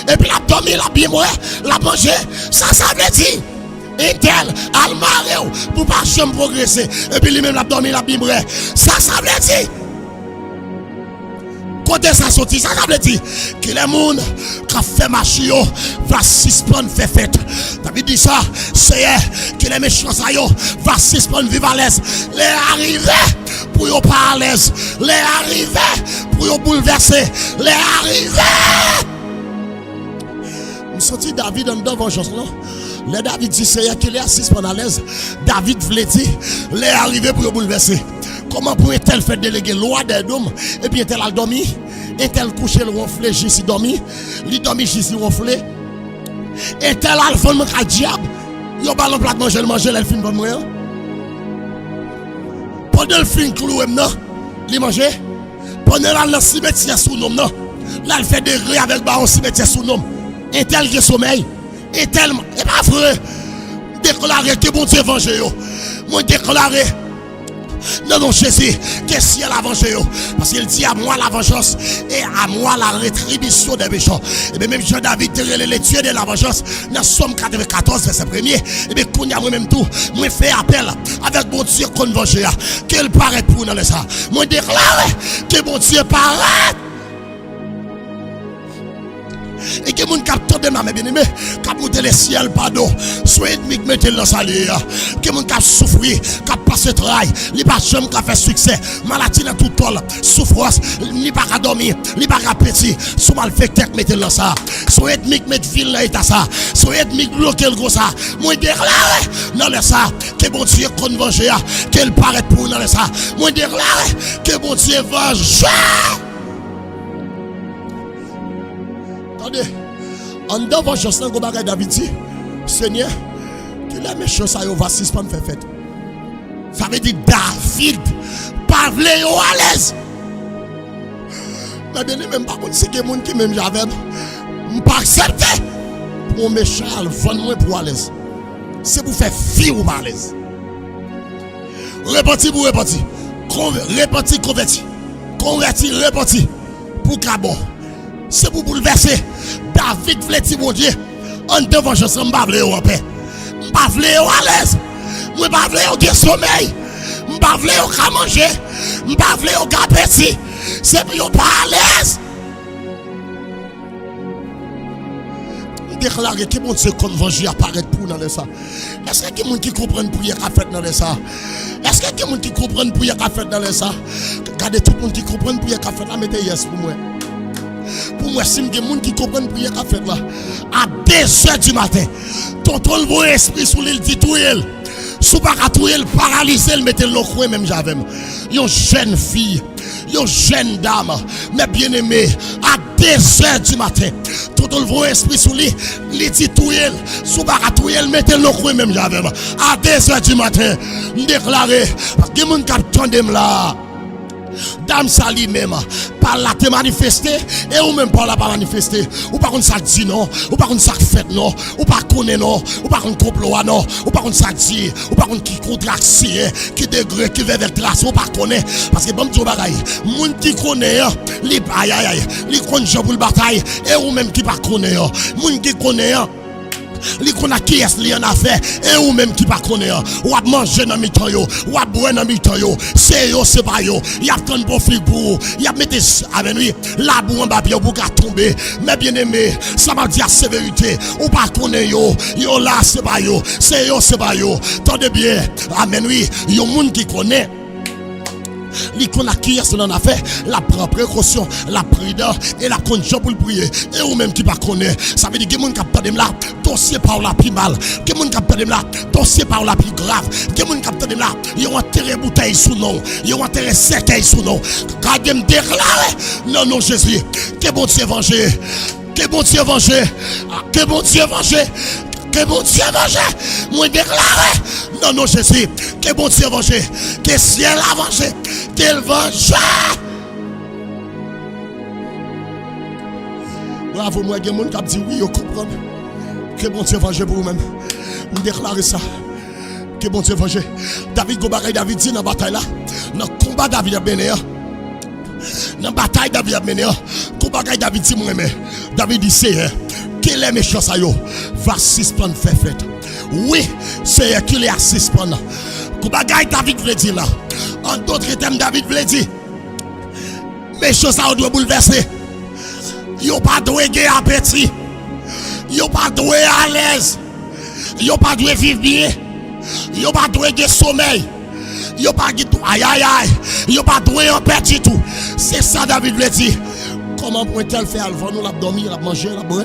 et puis la dormir la bien moi la manger ça veut dire et tel a le maré pour pas jamais progresser et puis lui même la dormir la bien moi ça veut dire côté ça sorti ça veut dire que les monde qui a fait marcher va suspendre faire fête. David dit ça c'est que les méchants ça va suspendre vivre à l'aise les arriver pour yo pas à l'aise les arriver pour yo bouleverser les arriver. On sorti David en devant vengeance non. Les David dit c'est qu'il est assis pendant l'aise. David voulait dire les arriver pour yo bouleverser. Comment pourrait-elle faire déléguer loi des hommes et puis elle a dormi et elle couché le ronflé ici dormi lui dormi ici ronflé et elle a le fond de diable yo ballon plat manger elle fin bon moyen pendant le fin cloué non li manger pendant la cimetière sous nom non là elle fait des rires avec baron cimetière sous nom et tel que sommeil et tellement et pas vrai déclarer que bon Dieu venger yo moi déclarer non, Jésus, qu'est-ce qu'il a vengé? Parce qu'il dit à moi la vengeance et à moi la rétribution des méchants. Et bien même Jean-David, les dieux de la vengeance, dans Somme 94, verset 1er, et bien qu'on y a moi-même tout, moi fait appel avec mon Dieu qu'on venge, qu'il paraît pour nous ça. Moi déclare que mon Dieu paraît. Et que mon capteur de ma bien-aimé, cap monter le ciel pardon, soit ennemi mettez dans sa lière, que mon cap souffrir, cap passer travail, li pas jamais qu'a fait succès, maladie dans tout tol, souffrance, li pas qu'à dormir, li pas qu'à petit, sous mal fait tête mettez dans ça, soit ennemi mettre ville là état ça, soit ennemi bloquer le gros ça, moi déclare dans le ça, que bon Dieu qu'on venger, qu'elle paraît pour dans le ça, moi déclare que bon Dieu venge. Attendez, en devant Jocelyn Gobaga David dit, Seigneur, que les méchants ça va suspendre faire fête. Ça veut dire David, pas vle yo à l'aise. Mais bien même pas contre c'est que monde qui même j'avais, pas accepter pour méchant vendre moi pour à l'aise. C'est pour faire vie ou pas à l'aise. Repentir pour repentir, repentir converti, convertir repentir pour cabot. C'est pour bouleverser. David voulait dire mon Dieu, en devant je ne pas vle en paix. Je ne pas vle à l'aise. Je ne pas vle au sommeil. Je ne pas vle au manger. Je ne pas vle au appétit. C'est pour pas à l'aise. déclarer que mon Dieu comme venger apparaître pour dans ça. Est-ce que quelqu'un qui comprend prière qu'a fait dans ça? Est-ce que quelqu'un qui comprend prière qu'a fait dans ça? Regardez tout le monde qui comprend prière qu'a fait là, mettez yes pour moi. Pour moi, si il y a des gens qui comprennent prière qu'a fait là, à 2h du matin, tonton le esprit sous l'île dit tout elle. Sous pas tout elle paralysé, le mettez le coin même j'avais. Une jeune fille, une jeune dame, mais bien aimée, à 2h du matin, tonton le esprit sous l'île dit tout elle. Sous pas tout elle, mettez le coin même j'avais. À 2h du matin, déclaré, parce que mon capitaine là. Dame ça lui-même, par là te manifester et ou même par là pas manifester. Ou par contre ça dit non, ou par contre ça fait non, ou pas connaît non, ou par contre complot non, ou par contre ça dit, ou par contre qui contraction, qui degré, qui veut vers trace, ou pas connaît. Parce que bon Dieu bagaille, moun qui connaît, li aïe aïe aïe, li connaît pour le bataille et ou même qui pas connaît, moun qui connaît. Li qu'on a qui est li en affaire et ou même qui pas connaît ou a manger dans mi-temps yo ou a boire dans mi-temps yo c'est pas yo y a tant bon fil pour y a mettre avec lui la boue en papier pour qu'à tomber mais bien aimé ça m'a dit à sévérité ou pas connaît yo là c'est pas yo c'est pas yo tendez bien amen oui yo monde qui connaît li qu'on a qui est en affaire la prend précaution la prudence et la condition pour le prier et ou même qui pas connaît ça veut dire que moun capte dem là dossier par la plus mal que moun capte dem là dossier par la plus grave que moun capte dem là yo enterré bouteille sous nom yo enterré cercueil sous nom quand dem déclarer non Jésus que bon Dieu venger que bon Dieu venger que bon Dieu venger que bon Dieu venger moi déclarer non Jésus que bon Dieu venger que ciel a venger qu'il venge. Bravo moi il y a des gens qui disent oui, vous comprenez que bon Dieu venge pour vous-même. Vous déclarez ça. Que bon Dieu venge. David Gobaray David dit dans la bataille là, dans le combat David a mené. Dans la bataille David a mené. Combat David dit moi mais David dit c'est qu'il est méchant ça yo va suspendre faire fête. Oui, c'est qu'il est à suspendre. Combat David veut dire là. En d'autres termes David veut dire méchant ça doit bouleverser. Yo pas doué gagner appétit. Yo pas doué à l'aise. Yo pas doué vivre bien. Yo pas doué gagner sommeil. Yo pas tout aïe aïe aïe. Yo pas doué en paix du tout. C'est ça David veut dire. Comment pourrait-elle faire avant nous la dormir, la manger, la boire?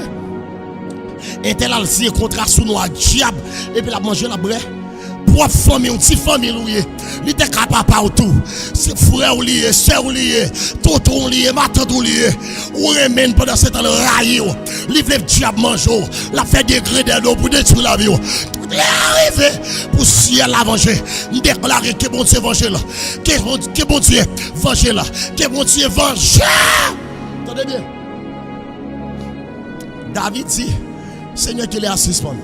Et-elle a le contrat sous nous à diable et puis la manger, la boire? Pour famille, une petite famille liée. Il était capable partout. C'est frère ou lié, sœur ou lié, tonton lié, ma tante ou lié. Ou remène pendant ce temps le raillé. Il veut diable manger. La fait dégradé d'eau pour détruire la vie. Il est arrivé pour ciel à venger. Il déclare que bon Dieu venger là. Que bon Dieu venger là. Que bon Dieu venger. Attendez bien. David dit, Seigneur, qu'il est à suspendre.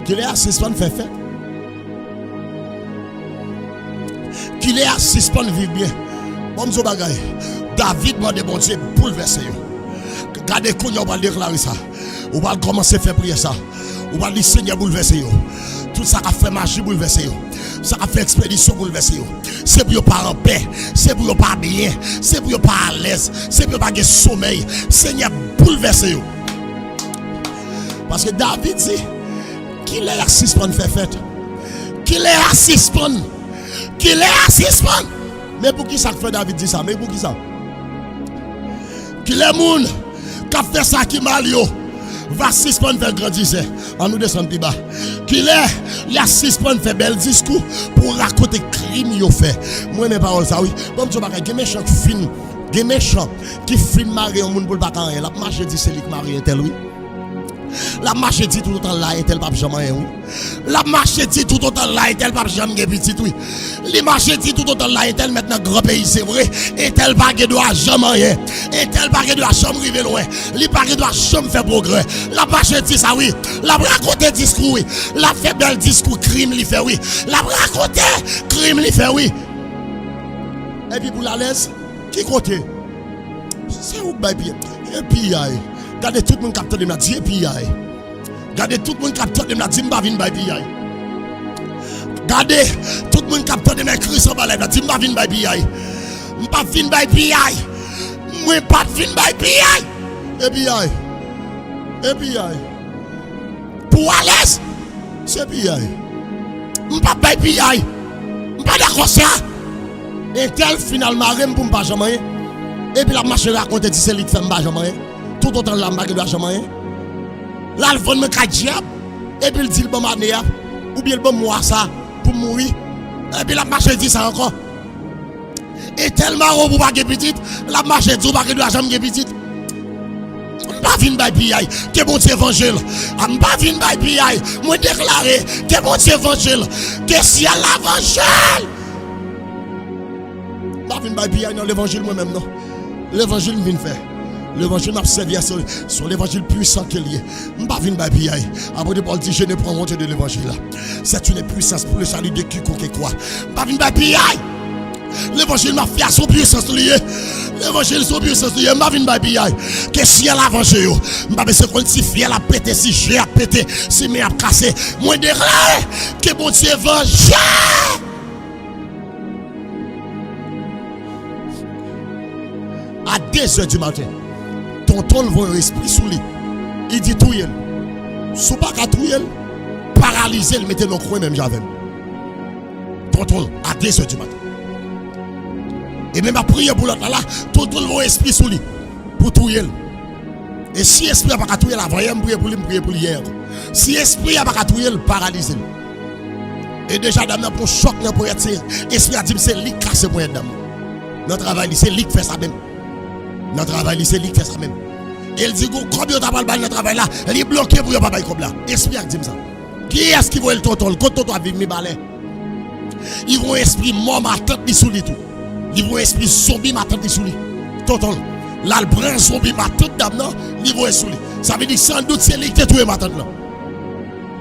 Qu'il est à suspendre, fait. Qu'il est à suspendre, vivre bien. Bon, Dieu bagaille. David m'a demandé, bon Dieu, bouleverser. Regardez qu'on va déclarer ça. On va commencer à faire prier ça. On va dire, Seigneur, bouleverser. Tout ça a fait magie, bouleverser. Ça a fait expédition, bouleverser. C'est pour pas en paix. C'est pour pas bien. C'est pour pas à l'aise. C'est pour pas de sommeil. Seigneur, bouleverser. Parce que David dit qu'il est à suspendre, faire fête. Qu'il est à suspendre. Qu'il est à suspendre. Mais pour qui ça fait David dit ça? Mais pour qui ça? Qu'il est moun qui a fait ça qui mal yo va suspendre faire grandir. On nous descend plus bas. Qu'il est il a suspendre faire bel discours pour raconter crime yo fait. Moi mes paroles ça oui. Bon tu vas gagner méchant film, des méchants qui film marié un monde pour pas rien. La marche dit c'est lui qui marié tel oui. La marche dit tout le temps là et tel pas jamais oui. La marche dit tout le temps là et tel pas jamais petit oui. Les marche dit tout le temps là et tel maintenant grand pays c'est vrai et tel pas doit jamais rien. Et tel pas doit jamais arriver loin. Les pas doit jamais faire progrès. La marche dit ça oui. La raconter discours oui. La fait bel discours crime li fait oui. La raconter crime li fait oui. Et puis pour la laisse qui côté? C'est où baby et puis regardez tout le monde capte de la dit et puis regardez tout le monde capte de la dit m'pa vinn bay pi regardez tout le monde capte de la cri sans balai la dit m'pa vinn bay pi m'pa vinn bay pi moi pas vinn bay pi et puis pour à l'aise. C'est piaille. Je ne pas piaille. Je ne pas d'accord ça. Et tel finalement, je ne pas jamais. Et puis la marche raconte que c'est lui qui fait pas jamais. Tout autant la marque de jamais. Là, le vend me diable. Et puis il dit le bon année. Ou bien le bon mois ça pour mourir. Et puis la marche dit ça encore. Et tellement on pour pas petite, la marche dit pas que doit jamais petite. Pas vinn bay piaille, que bon Dieu évangile. Pas vinn bay piaille, moi déclarer que bon Dieu évangile, que si à l'évangile. Pas vinn bay piaille dans l'évangile moi même non. L'évangile vient faire. L'évangile m'a servi sur l'évangile puissant qu'il y est. Pas vinn bay piaille. Après Paul dit je ne prends honte de l'évangile. C'est une puissance pour le salut de quiconque quoi. Pas vinn bay piaille. L'évangile m'a fait à son puissance liée. L'évangile son puissance liée. M'a vinn bay piaille. Que si elle avance yo, m'a besoin qu'on si fiel a pété, si j'ai a pété, si mais a cassé. Moi déclare que bon Dieu évangile. À 2h du matin, tonton voit un esprit sous lui. Il dit tout yel. Sous pas qu'à tout yel, paralysé, il mettait dans le coin même j'avais. Tonton à 2h du matin. Et même à prier pour l'autre là, tonton voit un esprit sous lui. Pour tout yel. Et si l'esprit n'a pas qu'à tout yel, avant prier pour lui, prier pour hier. Si l'esprit n'a pas qu'à tout yel, paralysé. Et déjà, dame, pour choc, pour être esprit a dit c'est lui qui casse pour être dame. Notre travail, c'est lui qui fait ça même. Notre travail, c'est lui qui fait ça même. Et il dit, combien de temps notre travail là, il est bloqué pour ne pas faire comme là. Esprit a dit ça. Qui est-ce qui voit le tonton? Quand tonton a vivre mes balais, ils vont esprit mort, ma tête sous lui tout. Ils vont esprit zombie, ma tête sous lui. Tonton, là, le brin zombie, ma tête dame, non, ils vont sous lui. Ça veut dire sans doute c'est lui qui a tué ma tête là.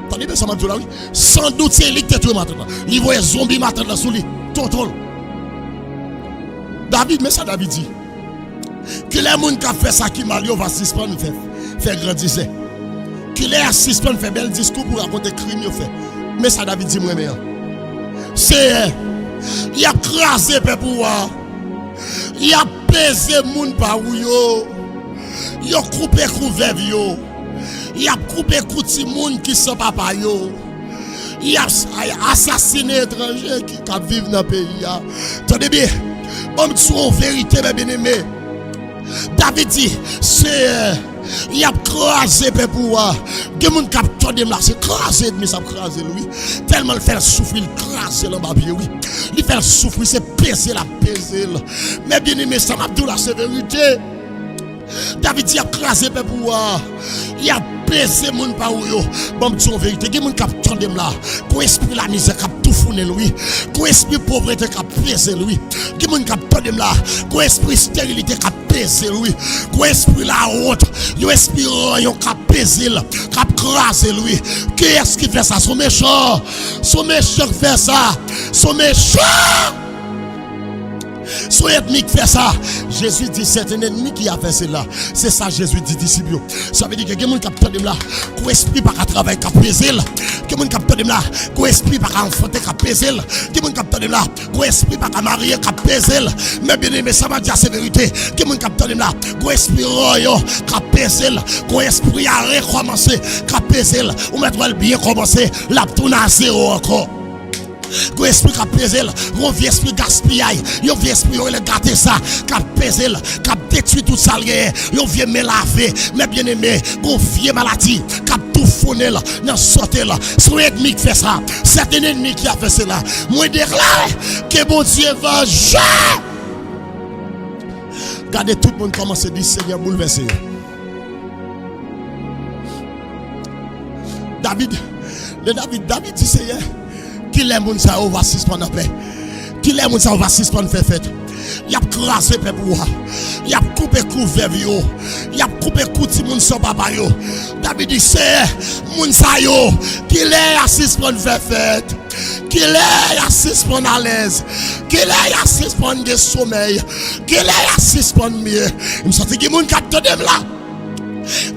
Attendez bien ça, m'a dit là, oui. Sans doute c'est lui qui a tué ma tête là. Ils vont zombie, ma tête là sous lui. Tonton. David, mais ça, David dit. Que les gens qui ont fait ça qui mal, va suspendre faire grandir. Que les suspendre faire bel discours pour raconter crime fait. Mais ça David dit moi meilleur. C'est il a crasé pe pouvoir. Il a pesé moun pa ou yo. Il a coupé couvert yo. Il a coupé kouti moun qui sont papa yo. Il a assassiné étrangers qui vivent dans le pays. Tenez bien. Homme en vérité mes bien-aimés. David dit, c'est il a crasé pe pouvoir. Des gens qui ont là, c'est crasé, mais ça crasé lui. Tellement il fait souffrir, il crasé dans ma vie, oui. Il fait souffrir, c'est peser la peser. Mais bien aimé, ça m'a dit la sévérité. David dit, il a crasé pe pouvoir. Il a pesé moun pa ou yo. Bon, en vérité, des gens qui ont là, qu'on esprit la misère qui a tout fourné lui. Qu'on esprit pauvreté qui a pesé lui. Des gens qui ont là, qu'on esprit stérilité qui a pesé lui. Qu'on esprit la honte, yo esprit rayon qui a pesé, qui a crasé lui. Qui est-ce qui fait ça? Son méchant. Son méchant qui fait ça. Son méchant. Son ennemi qui fait ça. Jésus dit c'est un ennemi qui a fait cela. C'est ça Jésus dit disciple. Ça veut dire que quelqu'un qui a de là, qu'on esprit pas qu'à travailler qu'à peser. Quelqu'un qui a de là, qu'on esprit pas qu'à enfanter qu'à peser. Quelqu'un qui a de là, qu'on esprit pas qu'à marier qu'à peser. Mais bien aimé, ça m'a dit la vérité. Quelqu'un qui a de là, qu'on esprit royaux qu'à peser. Qu'on esprit à recommencer qu'à peser. Ou mettre le bien commencer, la tourne à zéro encore. Go esprit qui pesé, un vieux esprit gaspillage, un vieux esprit qui a gâté ça, qui a pesé, qui a détruit tout ça, un vieux mélavé, mais bien aimé, un vieux maladie, qui a tout fourné là, dans sauté là. C'est un ennemi qui fait ça, c'est un ennemi qui a fait cela. Moi déclare que bon Dieu va jamais. Regardez tout le monde commence à dire Seigneur bouleversé. David dit Seigneur. Qui les gens ça va suspendre paix. Qui les gens ça va suspendre faire fête. Il a crasé pe pouvoir. Il a coupé couvert yo. Il a coupé kouti moun so papa yo. David dit c'est moun sa yo qui les a suspendre faire fête. Qui les a suspendre à l'aise. Qui les a suspendre de sommeil. Qui les a suspendre mieux. Il me senti que moun qui attendent là.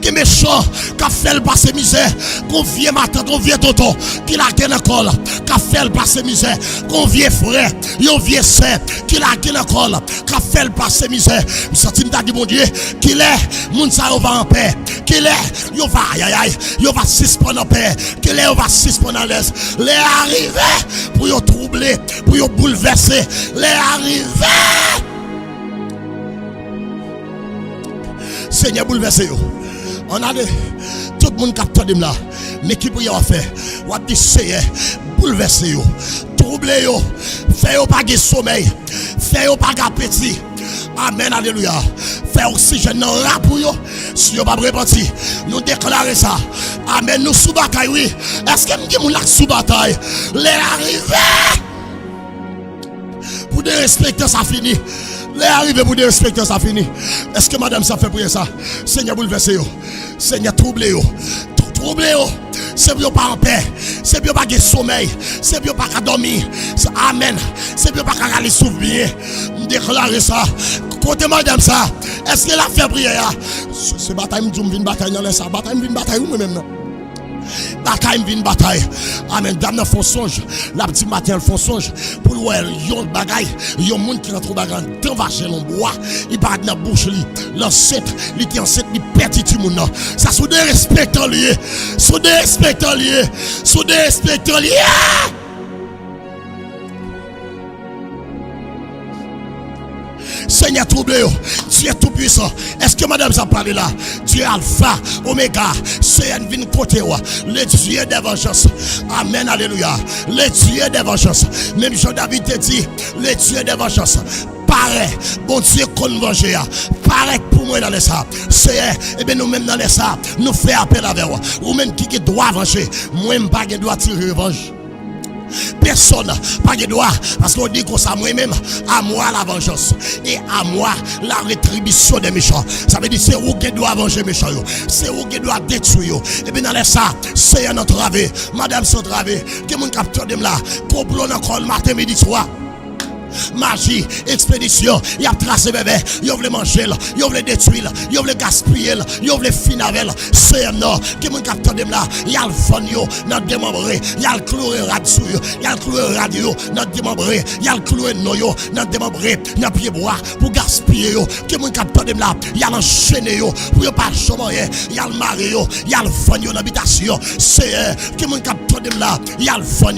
Qui méchant, qui fait le passer misère. Qu'on vient matin, qu'on vient tonton, qui la gagne encore, qui fait le passer misère. Qu'on vient frère, yon vient sœur, qui la gagne encore, qui fait le passer misère. Je sens que dit mon Dieu, qu'il est, moun sa va en paix. Qu'il est, yon va aïe aïe, yon va suspendre en paix. Qu'il est, yon va suspendre en l'aise. Les arrivés, pour yon troubler, pour yon bouleverser. Les arrivés. Seigneur bouleverser yo. On a tout le monde capte de là. Mais qui peut y faire? On dit Seigneur bouleverser yo. Troubler yo. Fait yo pas de sommeil. Fait yo pas d'appétit. Amen, alléluia. Fait oxygène dans la pour yo. Si yo pas repentir, nous déclarer ça. Amen, nous sous bataille oui. Est-ce que nous dit la sous bataille? Les arrivés. Pour de respecter ça fini. Les arrivés pour de respecter ça fini. Est-ce que madame ça fait prier ça? Seigneur bouleverser yo. Seigneur troubler yo. Troubler yo. C'est bien pas en paix. C'est bien pas de sommeil. C'est bien pas qu'à dormir. Amen. C'est bien pas qu'à aller souffrir. Déclarer ça. Côté madame ça. Est-ce qu'elle a fait prière? C'est bataille, je viens bataille dans ça. Bataille, je viens bataille ou même non? Bataille, vient bataille. Amen. Dame n'a font songe. La petite matin, elle font songe. Pour voir yon bagaille. Yon monde qui rentre au bagaille. Tant vacher l'on bois. Il part dans la bouche li. L'enceinte. Il était enceinte. Il perdit tout le monde. Ça sous des respectants liés. Sous des respectants liés. Sous des respectants liés. Seigneur troublé, Dieu est tout puissant. Est-ce que madame ça parle là? Dieu est alpha, oméga, c'est un vin côté, le Dieu des vengeances. Amen, alléluia. Le Dieu des vengeances. Même Jean-David te dit, le Dieu des vengeances. Paraît, bon Dieu qu'on venger. Paraît pour moi dans les sables. C'est, et bien nous même dans les sables, nous faisons appel avec vous. Ou même qui doit venger. Moi-même pas qui doit tirer revanche. Personne pas de droit parce qu'on dit que ça moi-même à moi la vengeance et à moi la rétribution des méchants. Ça veut dire c'est vous qui doit venger les méchants, c'est vous qui doit détruire. Et bien dans les ça c'est un entravé, madame sans entravé, que mon capteur de là, complot encore le matin midi soir. Magie, expédition, il a tracé bébé, il veut manger, il veut détruire, il veut gaspiller, il veut finir avec. C'est un nom qui mon capteur de là, il a le fun dans démembré, il a le cloué radio, il a le cloué radio dans démembré, il a le cloué noyo dans démembré, dans pied bois pour gaspiller qui mon capteur de là, il a l'enchaîné pour pas chômer, il a le mari, il a le fun dans l'habitation. C'est qui mon capteur de là, il a le fun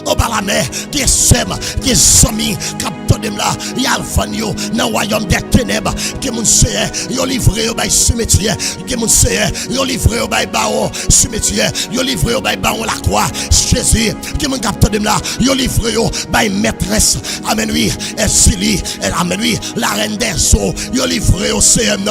au bas la mer, qui sème, qui somme, capteur de là, il y a le fan yo, dans le royaume des ténèbres, qui moun sait, yo livré au bail cimetière, qui moun sait, yo livré au bail baron cimetière, yo livré au bail baron la croix, Jésus, qui moun capteur de là, yo livré au bail maîtresse, amen oui, et Sili, amen oui, la reine des eaux, yo livré au CM.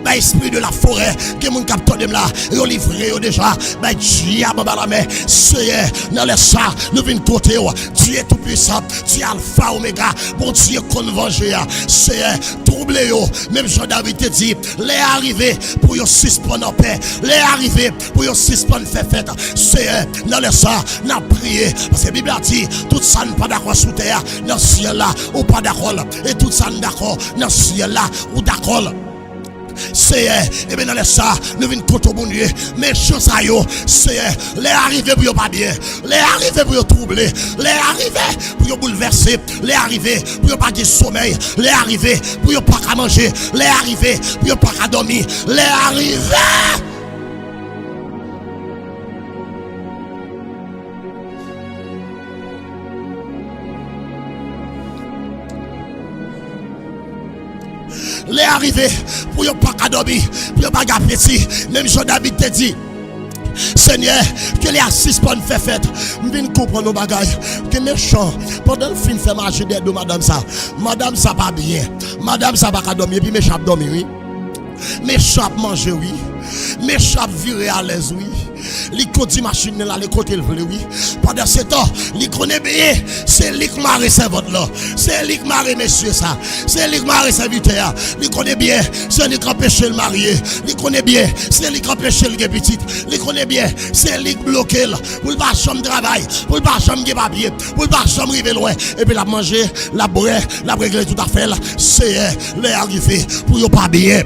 Bah esprit de la forêt que mon capteur de là yo livré déjà bah diable dans la mer c'est dans les ça nous vinn côté Dieu tout puissant Dieu alpha oméga bon Dieu qu'on venger c'est troublé même Jean-David te dit les arrivés pour yo suspendre en paix les arrivés pour yo suspendre faire fête c'est dans les ça n'a prié parce que la Bible a dit tout ça n'est pas d'accord sous terre dans le ciel là ou pas d'accord et tout ça n'est d'accord dans le ciel là ou d'accord. C'est et bien dans les ça nous venons contre bon Dieu mais chose à yo c'est les arrivés pour pas bien les arrivés pour troubler les arrivés pour bouleverser les arrivés pour pas de sommeil les arrivés pour pas manger les arrivés pour pas dormir les arrivés. Les arrivés pour ne pas dormir, pour ne pas appétit. Même Jean-David te dit, Seigneur, que les assises pour nous faire fête. Je viens comprendre nos bagages. Que méchant, pendant le film fait marcher de madame ça. Madame ça pas bien. Madame ça pas dormir, puis méchant dormir, oui. Méchant manger, oui. Méchant virer à l'aise, oui. Li côté machine là, les côtés le oui. Pendant ce temps, li connaît bien, c'est lui qui marie servante là. C'est lui qui marie monsieur ça. C'est lui qui marie serviteur. Li connaît bien, c'est lui qui empêche le marié. Li connaît bien, c'est lui qui empêche le petit. Li connaît bien, c'est lui qui bloque là. Pour pas chambre travail, pour pas chambre de papier, pour pas chambre river loin et puis la manger, la boire, la régler tout à fait là. C'est les arrivés pour yo pas bien.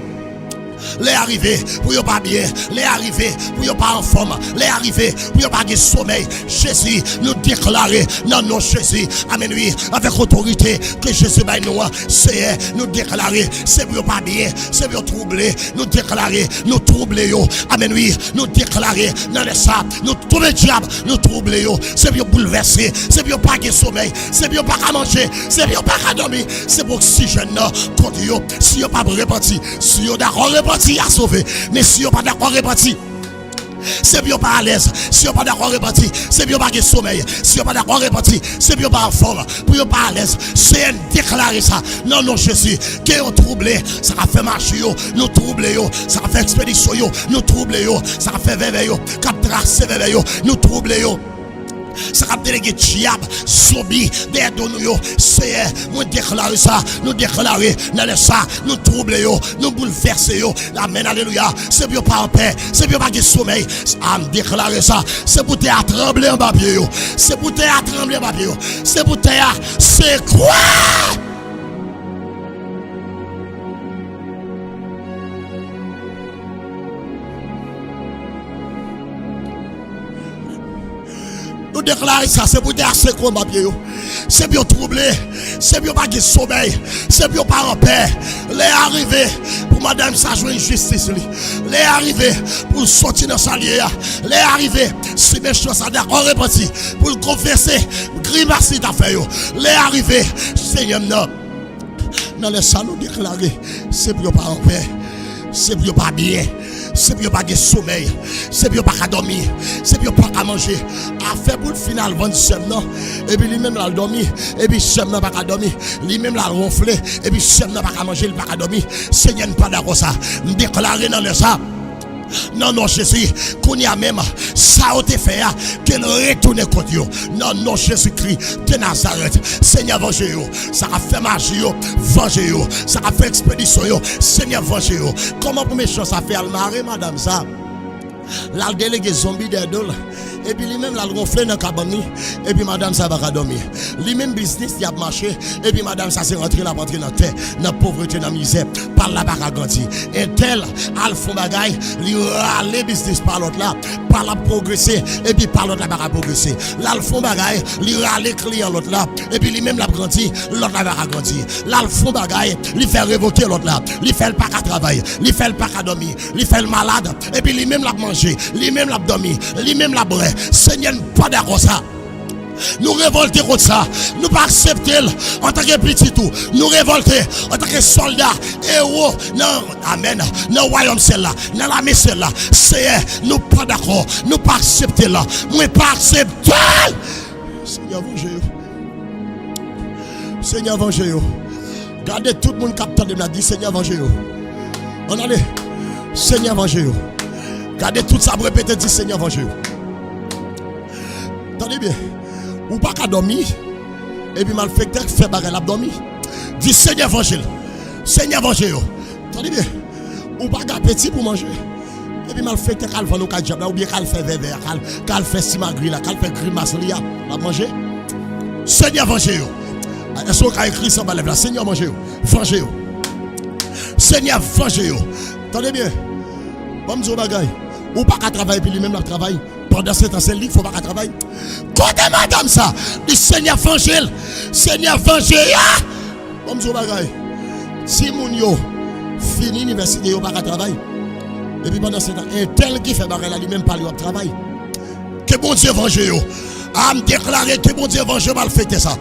les arrivés pour yo pas bien, les arrivés pour yo pas en forme, les arrivés pour yo pas de sommeil. Jésus nous déclarer non non Jésus, amen oui, avec autorité que Jésus va nous, c'est nous déclarer, c'est pour yo pas bien, c'est pour yo troubler, nous déclarer, nous troubler yo, amen oui, nous déclarer dans les sables, nous trouver diable, nous troubler yo, c'est pour yo bouleverser, c'est pour yo pas de sommeil, c'est pour yo pas à manger, c'est pour yo pas à dormir, c'est pour oxygène contre yo, si yo pas reparti, si yo d'accord reparti à sauver, mais si yo pas d'accord reparti, c'est bien pas à l'aise, si on pas d'accord reparti, c'est bien pas de sommeil, si on pas d'accord reparti, c'est bien pas en forme, pour pas à l'aise, c'est déclarer ça. Non, non, Jésus, qui est troublé, ça a fait marcher, nous troubler, ça a fait expédition, nous troubler, ça a fait veille, cap tracer veille, nous troubler. Ça a délégué diable, sobi, derrière nous, c'est nous déclarer ça, nous déclarer dans le ça, nous troubler, nous bouleverser, amen, alléluia, c'est bien pas en paix, c'est bien pas de sommeil, à déclarer ça, c'est pour te trembler en papier, c'est pour te trembler en papier, c'est pour te, c'est quoi? Nous déclarer ça, c'est pour dire c'est quoi ma pied. C'est bien troublé, c'est bien pas de sommeil, c'est bien pas en paix. Les arrivés pour madame ça jouer justice. Les arrivés pour sortir dans sa liée. Les arrivés, si mes choses sont d'accord reparti pour le confesser, grimacer ta fait. Les arrivés, Seigneur, dans le salon déclaré, c'est bien pas en paix, c'est bien pas bien. C'est bien pas de sommeil, c'est bien pas qu'à dormir, c'est bien pas qu'à manger. A fait pour le final, vendre semaine, et puis lui-même l'a dormi, et puis semaine pas qu'à dormir, lui-même l'a ronflé, et puis semaine pas qu'à manger, il pas qu'à dormir. Seigneur, pas d'accord ça, me déclarer dans le ça. Non, non, Jésus, qu'on y a même, ça a été fait, qu'elle retourne contre vous. Non, non, Jésus-Christ de Nazareth, Seigneur, vengez-vous. Ça a fait magie, vengez-vous. Ça a fait expédition, Seigneur, vengez-vous. Comment pour mes choses à faire le maré, madame, ça? La délégué zombie d'Edol. Et puis lui-même l'a gonflé dans le cabane. Et puis madame ça va dormir. Lui-même business il a marché. Et puis madame ça s'est rentré là, rentré dans la terre, dans la pauvreté, dans la misère. Par là, par grandir. Et tel, al fond bagaille, lui râler business par l'autre là, par la progresser. Et puis par l'autre là, par progresser. Là, le fond bagaille, lui râler client l'autre là. Et puis lui-même l'a grandi, l'autre là va grandir. Là, le fond bagaille, lui fait révoquer l'autre là. Lui fait le pas à travailler, lui fait le pas à dormir, lui fait le malade. Et puis lui-même l'a mangé, lui-même l'a dormi, lui-même l'a bré. Seigneur, pas d'accord ça. Nous révolter contre ça. Nous pas accepter en tant que petit tout. Nous révolter en tant que soldats, héros. Non, amen. Dans le royaume celle-là, dans la maison celle-là. C'est nous pas d'accord. Nous pas accepter là. Nous pas accepter. Seigneur, vengez-vous. Seigneur, vengez-vous. Gardez tout le monde capteur de la dit Seigneur, vengez-vous. On allez. Seigneur, vengez-vous. Gardez tout ça pour répéter, dit Seigneur, vengez-vous. Attendez bien, ou pas qu'à dormir, et puis malfecteur fait bagarre l'abdomen. Dis Seigneur évangile, Seigneur évangile. Attendez bien, ou pas qu'à petit pour manger, et puis malfecteur qu'à vendre au diable, ou bien qu'à fait verre, qu'à fait simagri, qu'à fait grimace, la manger. Seigneur évangile. Est-ce qu'on a écrit ça, là, Seigneur évangile, évangile. Seigneur évangile. Attendez bien, bon me dire bagaille, ou pas qu'à travailler, puis lui-même la travaille. Pendant ce temps, c'est lui, il ne faut pas travailler. Côté madame ça, du Seigneur évangile, Seigneur évangile. Bon, je bagaille. Si mon yo fini l'université, il pas travailler. Et puis pendant ce temps, un tel qui fait bagaille, lui-même pas lui travail. Que bon Dieu évangile. À me déclarer que bon Dieu évangile mal fait ça.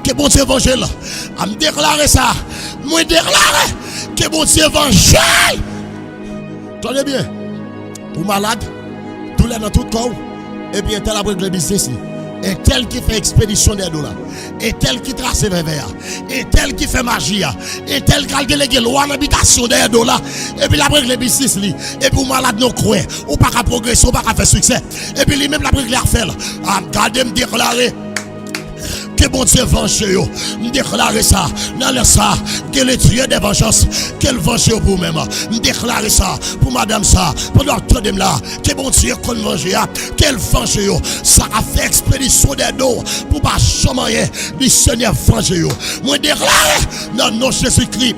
Que bon Dieu évangile. À me déclarer ça. Moi déclarer que bon Dieu évangile. Tenez bien. Ou malade. Tout là dans tout corps, et puis un tel après le business, et tel qui fait expédition des dollars, et tel qui trace vers et tel qui fait magie, et tel qui a délégué loi d'habitation des dollars, et puis après le business, et puis malade nous croit, ou pas qu'à progresser, ou pas qu'à faire succès, et puis lui-même la brique faire, regardez me déclarer. Que bon Dieu venge yo. Me déclarer ça dans le ça que le Dieu des vengeances qu'elle venge pour vous-même. Me déclarer ça pour madame ça pour docteur de là que bon Dieu qu'on venge qu'elle venge yo. Ça a fait expédition des dos pour pas chamailler du Seigneur venge yo. Moi déclarer dans nom Jésus-Christ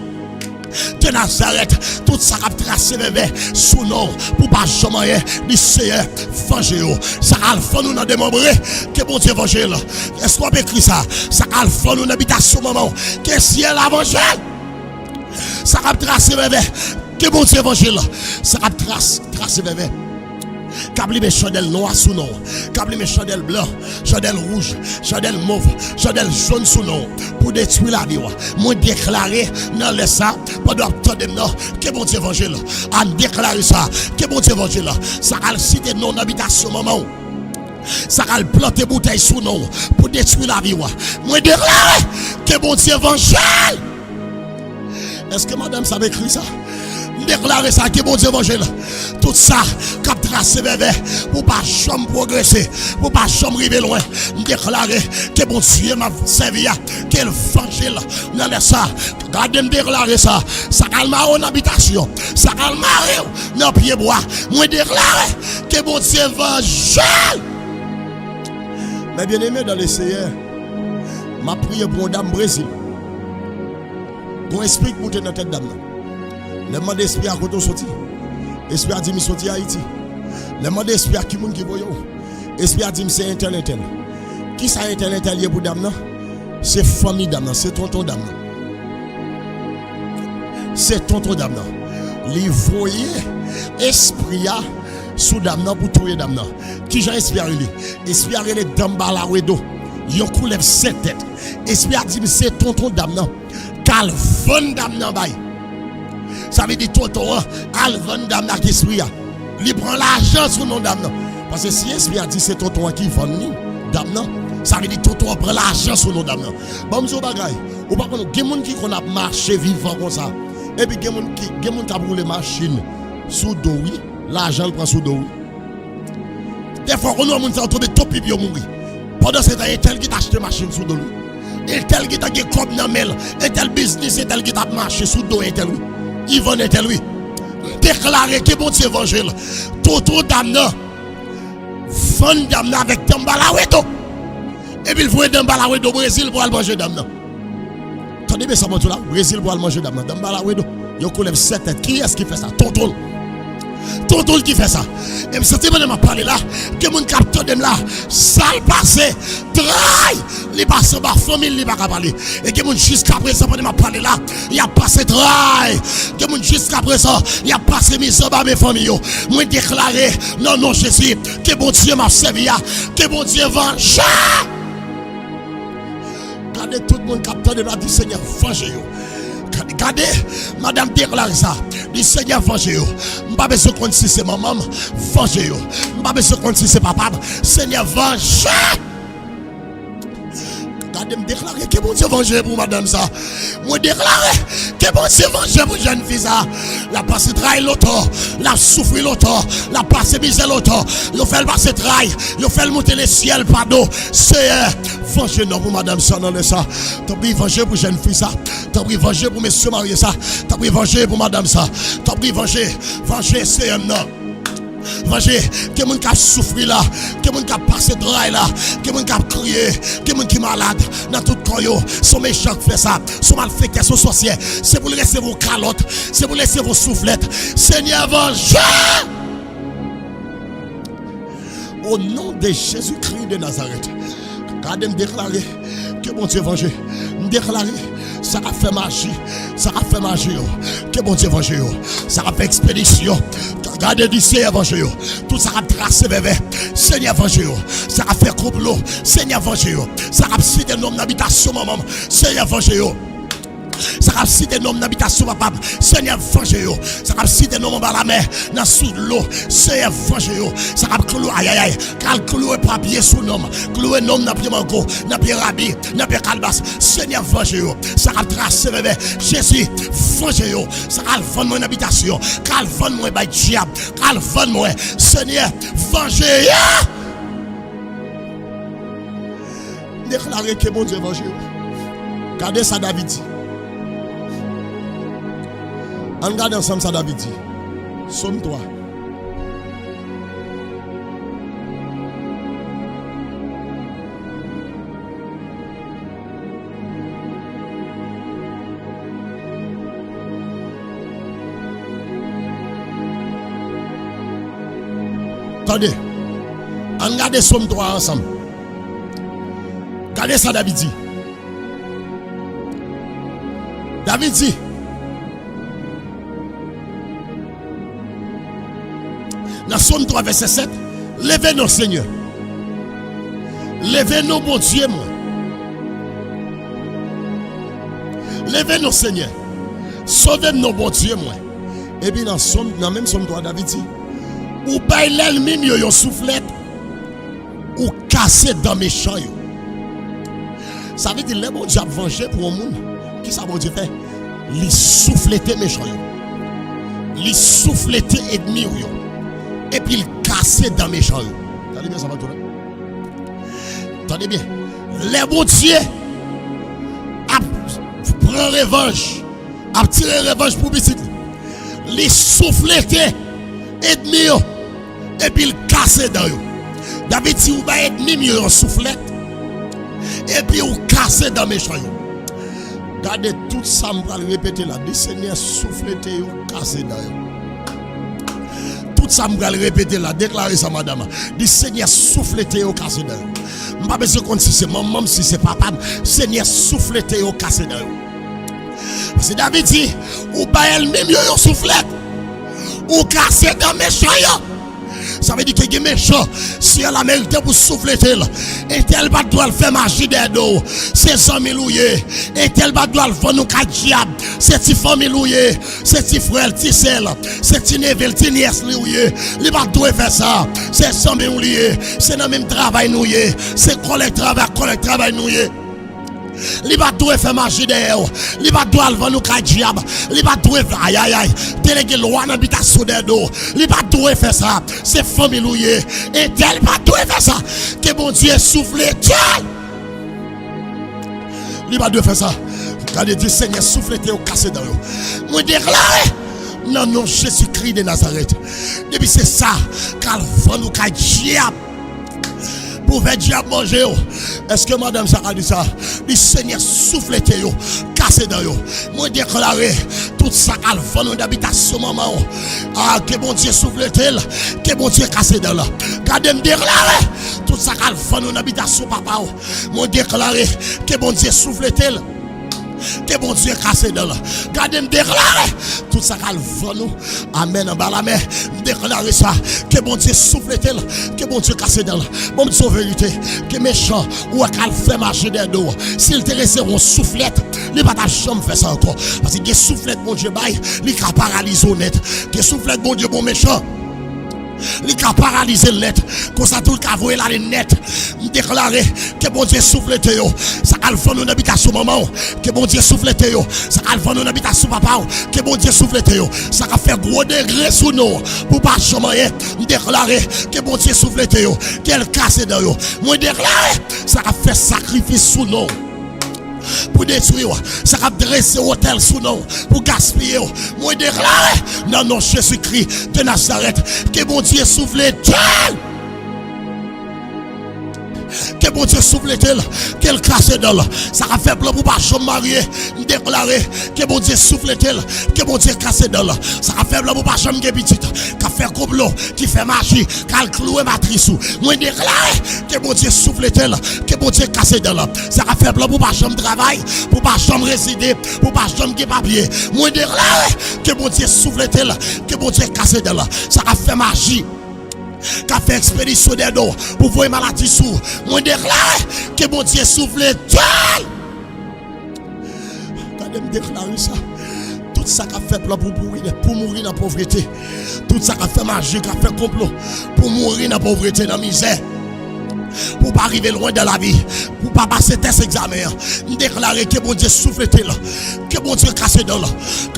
de Nazareth, tout ça a tracé bébé sous nom pour pas jamais du Seigneur venger. Ça a le fond nous dans démembrer que bon Dieu évangile. Est-ce qu'on peut écrire ça? Ça a le fond nous dans habitation maman que ciel a vengé. Ça a tracé bébé que bon Dieu évangile. Ça a tracé bébé. Câble mes chandelles noires sous nom, câble mes chandelles blancs, chandelles rouges, chandelles mauves, chandelles jaunes sous nom, pour détruire la vie. Moi déclarer dans le ça, pendant que bon Dieu évangile, à déclarer ça, que bon Dieu évangile, ça a cité non habitation maman. Ça a planté bouteille sous nom pour détruire la vie. Moi déclarer que bon Dieu évangile. Est-ce que madame savait écrire ça? Déclarer ça que bon Dieu évangile. Tout ça, cap tracé bébé, pour pas jamais progresser, pour pas jamais arriver loin. Déclarer que bon Dieu m'a servi, quel évangile dans les ça. Regardez me déclarer ça. Ça calme en habitation. Ça calme dans pied bois. Moi déclarer que bon Dieu évangile. Mais bien aimé dans le Seigneur, m'a prié pour une dame Brésil. Pour expliquer pour dans tête dame. Le monde d'esprit à côté sorti. Esprit a dit me sorti à Haïti. Le monde d'esprit à qui moun qui voyo. Esprit a dit c'est internet. Qui ça internet lié pour dame non? C'est famille dame non, c'est tonton dame non. C'est tonton dame non. Li voyer esprit a sous dame non pour tuer dame non. Qui j'ai esprit a lui? Esprit a les dame balawedo. Yo coulève cette tête. Esprit a dit c'est tonton dame non. Calvin dame non bay. Ça veut dire tonton Calvin dame nan qui esprit a. Il prend l'argent sous nom dame non. Parce que si esprit a dit c'est tonton qui vend ni dame non, ça veut dire tonton prend l'argent sous nom dame non. Bon m'zo bagay. Ou pas qu'on gen moun qui qu'on a marché vivant comme ça. Et puis gen moun qui a roulé machine sous dos oui, l'argent le prend sous dos oui. Des fois on a moun ça tomber top pipi mourir. Pendant ce temps il tel qui t'a acheté machine sous dos lui. Et tel qui t'a gagné comme dans mel, et tel business et tel qui t'a marché sous dos et tel lui. Il va être lui. Déclarer que bon Dieu évangile. Tout dame vend dame avec Dambalawedo. Et puis il faut Dambalawedo au Brésil pour aller manger dame. Attendez bien ça mon là, Brésil pour aller manger dame. Dambalawedo, il coulève 7 têtes. Qui est-ce qui fait ça? Tonton. Tonton qui fait ça. Et je sais pas m'a parler là, que mon capteur de là, ça passé, trail, il passe par famille, il va pas parler. Et que mon jusqu'à présent m'a parler là, il a passé trail, que mon jusqu'à présent, il a passé mise par mes familles. Moi déclarer non Jésus, que bon Dieu m'a servi, que bon Dieu venge. Regardez tout le monde capteur de là du Seigneur venge. Regardez, madame déclare ça. Du Seigneur vengez vous. Je n'ai pas besoin de si c'est maman. Vengez vous. Je n'ai pas besoin de si c'est papa. Seigneur vengez. Regardez, me déclarer que bon Dieu vengez pour madame ça. Moi déclarer que bon Dieu vengez pour jeune fille ça. La passe travail l'autre. La souffrir l'autre. La passe misère l'autre. Il fait le passer travail. Il fait le monter le ciel pardon. Seigneur vengez non pour madame ça dans le ça. T'as pris venger pour jeune fille ça. T'as pris venger pour monsieur marié ça. T'as pris venger pour madame ça. T'as pris venger c'est un non. Venger, que moun qui souffrir là, que moun qui passé travail là, que moun qui crié, que moun qui malade dans tout corps yo, son méchant qui fait ça, son malfaiteur, son sorcier, c'est pour laisser vos calottes, c'est pour laisser vos soufflettes. Seigneur vengez. Au nom de Jésus-Christ de Nazareth. Regardez me déclarer que bon Dieu venge. Me déclarer ça a fait magie. Ça a fait magie. Que bon Dieu venge. Ça a fait expédition. Regardez du Seigneur venge. Tout ça a tracé bébé. Seigneur venge. Ça a fait complot. Seigneur venge. Ça a cité nom d'habitation maman. Seigneur venge. Ça a cité nom d'habitation papa. Seigneur venge. Ça a cité nom dans la mer, dans sous l'eau. Seigneur venge. Ça a cloué aïe aïe. Cal cloué papier sous nom. Cloué nom dans pied mango, dans pied rabi, dans pied calbas. Seigneur venge. Ça a tracé bébé. Jésus venge. Ça a vendre mon habitation. Cal vendre moi by diable. Cal vendre moi. Seigneur venge. Déclarer que mon Dieu venge. Regardez ça David dit. On regarde ensemble ça David dit. Somme 3. Attendez. On regarde Somme 3 ensemble. Regardez ça, David dit. David dit. Dans Somme 3, verset 7. Levez-nous, Seigneur. Levez-nous, mon Dieu, moi. Levez-nous, Seigneur. Sauvez-nous, mon Dieu, moi. Et puis dans même Somme 3, David dit. Ou baille l'ennemi, yo soufflette. Ou casser dans mes champs. Ça veut dire que les bon Dieu a vengé pour un monde. Qui ça bon Dieu fait? Les souffletter mes champs. Les souffletter ennemis. Et puis il casser dans mes champs. Attendez bien, ça va tourner. Attendez bien. Les bon Dieu prend revanche. A tiré revanche pour petit. Les souffletter ennemis. Et puis il casser dans eux. David dit ou va ennemi yo soufflette et puis ou casser dans mes champs. Regardez tout ça me va répéter là, le Seigneur soufflette ou casser dans eux. Tout ça me va répéter là, déclarer ça madame. Le Seigneur soufflette ou casser dans eux. M'pas besoin qu'on si c'est maman si c'est papa, Seigneur soufflette ou casser dans eux. Parce que David dit ou va ennemi yo soufflette ou casser dans mes champs. Ça veut dire que les méchants, si elle a mérité pour souffler, et tel va doit faire magie d'eau, c'est 100 000 loués, et tel va doit faire nous quatre diables, c'est ti famille loués, c'est ti frère, ti sel, c'est ti neveu, ti nièce loués, il va doit faire ça, c'est 100 000 loués, c'est dans le même travail noué, c'est collecte travail noué. Il va tout faire magie derrière. Il va tout vendre nous quatre diables. Il va tout faire aïe aïe aïe. Déléguer loi dans l'habitation d'eau. Il va tout faire ça. C'est famille louée. Et tel va tout faire ça. Que mon Dieu souffle. Il va tout faire ça. Regardez Dieu Seigneur souffle et au casser dans l'eau. Moi déclare. Non, non, Jésus-Christ de Nazareth. Depuis c'est ça. Car vend nous quatre diables. Pour faire diable manger. Est-ce que madame ça a dit ça? Le Seigneur souffle yo, cassé dans yo. Moi déclarer tout ça qu'elle vend d'habitation maman. Ah que bon Dieu souffle tel, que bon Dieu cassé dans là. Gardez me déclarer tout ça qu'elle vend d'habitation papa. Moi déclarer que bon Dieu souffle tel. Que bon Dieu cassé dans là. Gardez me déclarer tout ça qu'elle vend nous. Amen en bas la mer. Déclarer ça. Que bon Dieu souffle tel. Que bon Dieu cassé dans là. Bon Dieu vérité. Que méchant ou qu'elle fait marcher des dos. S'il te laisse on soufflette. Il va pas jamais faire ça encore. Parce que soufflette mon Dieu bail. Il va paralyser net. Que soufflette mon Dieu bon méchant. Il a paralysé le net. Comme ça tout le cas voyez là le net. Déclarer que bon Dieu souffle yo. Ça a le fond de habitation maman. Que bon Dieu souffle yo. Ça a le fond de habitation papa. Que bon Dieu souffle yo. Ça a fait gros degré sous nous. Pour pas chamayer. Déclarer que bon Dieu souffle yo. Qu'elle casse dans yo. Moi déclarer ça a fait sacrifice sous nous. Pour détruire, ça a dressé hôtel sous nous, pour gaspiller. Moi déclare, dans nom Jésus-Christ de Nazareth, que mon Dieu souffle tel. Que bon Dieu souffle tel, qu'elle casse dans là. Ça a fait plan pour pas se marier. Déclarer que bon Dieu souffle tel, que bon Dieu casse dans là. Ça a fait plan pour pas se marier petite. Qu'a fait complot, qui fait magie, qu'a cloué matrice. Moi déclarer que bon Dieu souffle tel, que bon Dieu casse dans là. Ça a fait plan pour pas se travail, pour pas se résider, pour pas se gagner papier. Moi déclarer que bon Dieu souffle tel, que bon Dieu casse dans là. Ça a fait magie. Qu'a fait expédition des dos pour voir maladie sous. Moi déclare que mon Dieu souffle tel. Quand me déclarer ça. Tout ça qu'a fait plan pour mourir dans la pauvreté. Tout ça qu'a fait magie, qu'a fait complot pour mourir dans la pauvreté, dans la misère. Pour pas arriver loin de la vie, pour pas passer test examen, déclarer que mon Dieu souffle là, que mon Dieu casse dans là.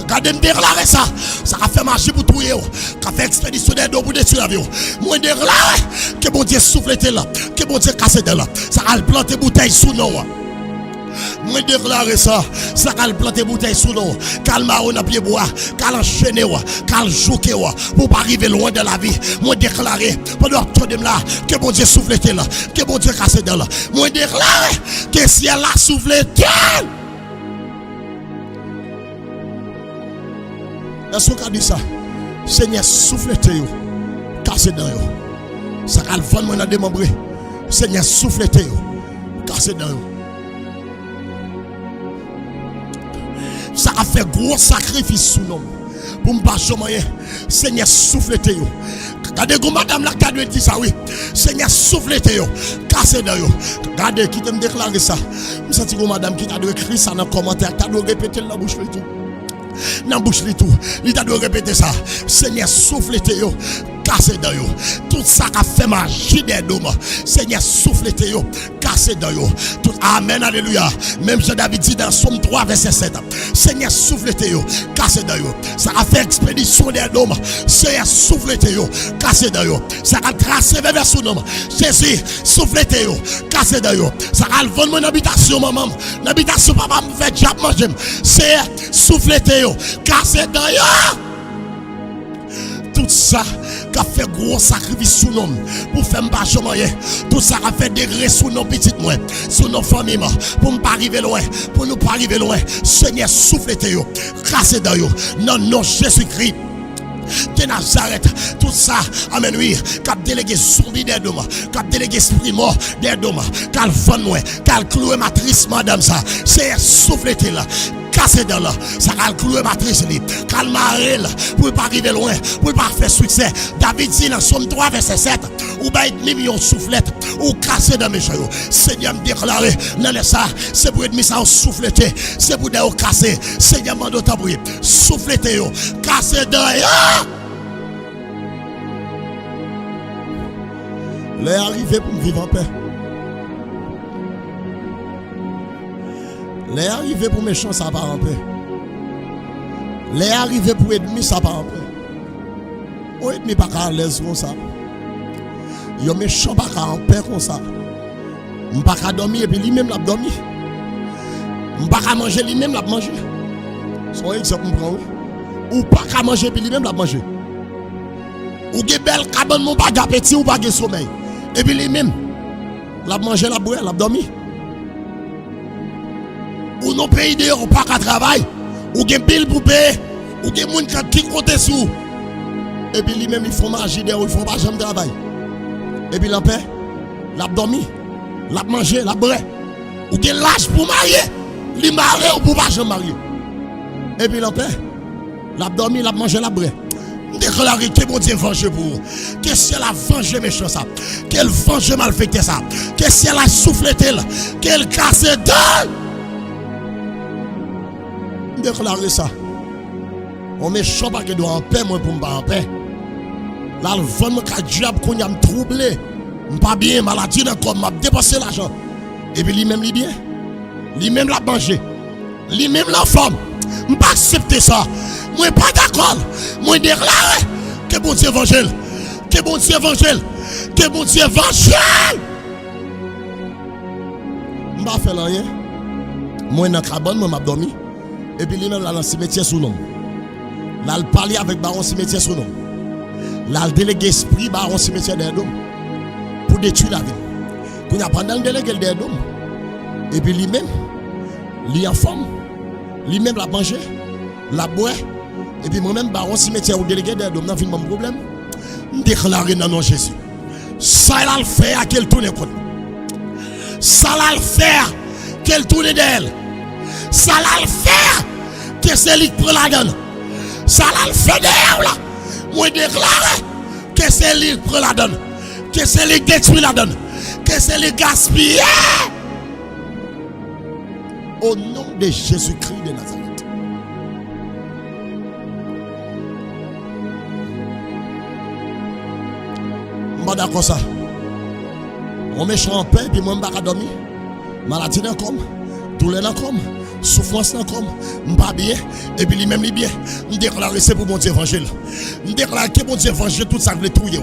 Regardez me déclarer ça, ça a fait marcher pour tout yo, qu'a fait expédition des dos pour détruire la vie. Moi déclarer que mon Dieu souffle là, que mon Dieu casse dans là. Ça a planté bouteille sous nous. Moi déclarer ça, ça a planté bouteille sous nous, calma on a pied bois, cal enchaîner cal jouer pour pas arriver loin de la vie. Moi déclarer pendant tout de là que mon Dieu souffle là, que mon Dieu casse dans là. Moi déclarer que si elle a soufflé tel. Est-ce qu'on a dit ça? Seigneur souffle yo, casse dans yo. Ça va le vendre moi dans démembré. Seigneur, soufflez-te, cassez dans eux. Ça a fait gros sacrifice sous nous. Pour ne pas chômer. Seigneur, soufflez-te. Regardez comment madame la cadre dit ça, oui. Seigneur, soufflez-te. Cassez dans eux. Regardez qui te me déclarer ça. Je sens que madame qui t'a écrit ça dans le commentaire. Tu as répéter dans la bouche tout. Dans la bouche tout. Il t'a répéter ça. Seigneur, soufflez-te. Cassez dans yo. Tout ça qui a fait magie des dômes. Seigneur, soufflez-te yo. Cassez dans yo. Tout amen, alléluia. Même Jean David dit dans Somme 3, verset 7. Seigneur, soufflez-te yo. Cassez dans yo. Ça a fait expédition des dômes. Seigneur, soufflez-te yo. Cassez dans yo. Ça a tracé vers son nom. Jésus, soufflez-te yo. Cassez dans yo. Ça a levé mon habitation, maman. L'habitation, papa me fait diable manger. Seigneur, soufflez-te yo. Cassez dans yo. Tout ça qui a fait gros sacrifice sous nous pour faire pas chômer. Tout ça qui a fait degré sous nos petites moins, sous nos familles pour ne pas arriver loin, pour nous pas arriver loin. Seigneur, soufflez-te yo, cassez dans yo. Non, non, Jésus-Christ de Nazareth, tout ça, amen, oui, qu'a délégué zombie des dômes, qu'a délégué esprit mort des dômes, qu'a le vent, qu'a cloué matrice, madame ça, c'est soufflez-te là. Cassez dans là, ça va clouer matrice, calmaré là, pour ne pas arriver loin, pour ne pas faire succès. David dit dans Somme 3, verset 7, ou bien il million soufflette, ou casser dans mes cheveux. Seigneur me déclaré, non, ça, c'est pour être mis ça au souffleté, c'est pour être casser. Seigneur m'a donné ta bruit, souffleté, casser dans là. L'est arrivé pour me vivre en paix. Les arrivés pour méchants, ça part en paix. Les arrivés pour ennemis, ça part en paix. On ennemi pas à l'aise comme ça. Yo méchant pas en paix comme ça. On pas à dormir et puis lui-même l'a dormi. On pas à manger lui-même l'a manger. C'est un exemple prend. Ou pas à manger et puis lui-même l'a manger. Ou ge belle cabane mon pas d'appétit ou pas de sommeil. Et puis lui-même l'a manger l'a boire l'a dormi. Ou nos pays de ou pas qu'à travail, ou gen pile pour payer, ou gen moun qui compte sous. Et puis lui-même il faut manger de ou il faut pas jamais travail. Et puis la paix, l'a dormi, l'a manger, l'a boire. Ou gen l'âge pour marier, li marié ou pour pas jamais marier. Et puis la paix, l'a dormi, l'a manger, l'a boire. Déclarer que mon Dieu venge pour vous. Que si elle a vengé méchant ça. Qu'elle venge malfecté ça. Que si elle a soufflé elle. Qu'elle casse d'elle. Déclarer ça. On méchant pas que doit en paix, moi pour me pas en paix. Là, le vent me diable qu'on a me troublé. Pas bien, maladie dans corps, m'a dépensé l'argent. Et puis lui-même, lui bien. Lui-même l'a mangé. Lui-même la femme. Je ne pas accepter ça. Moi pas d'accord. Moi déclare que bon Dieu évangile. Que bon Dieu évangile. Que bon Dieu évangile. Je ne pas faire rien. Moi dans la cabane, moi m'a dormi. Et puis lui-même là dans le cimetière sous nom. Là il parle avec baron cimetière sous nom. Là il délégué esprit baron cimetière des dômes pour détruire la ville. Qu'on a pendant le délégué des dômes. Et puis lui-même, lui en forme. Lui-même l'a mangé, l'a boire. Et puis moi-même, baron cimetière ou délégué des dômes, n'a pas de problème. Déclarer dans le nom de Jésus. Ça l'a le fait à quel tourne contre. Ça l'a le faire qu'elle tourne d'elle. Ça l'a le faire que c'est lui qui prend la donne. Ça l'a le fait d'elle là. Moi déclare que c'est lui qui prend la donne. Que c'est lui qui détruit la donne. Que c'est lui qui gaspille. Au nom de Jésus-Christ de Nazareth. Je suis d'accord ça. On met en paix, puis moi je ne vais pas dormir. Maladie dans comme, douleur dans comme, souffrance dans comme, je ne pas bien, et puis lui-même bien. Je déclare c'est pour mon Dieu évangile. Je déclare que mon Dieu évangile tout ça que veut trouiller.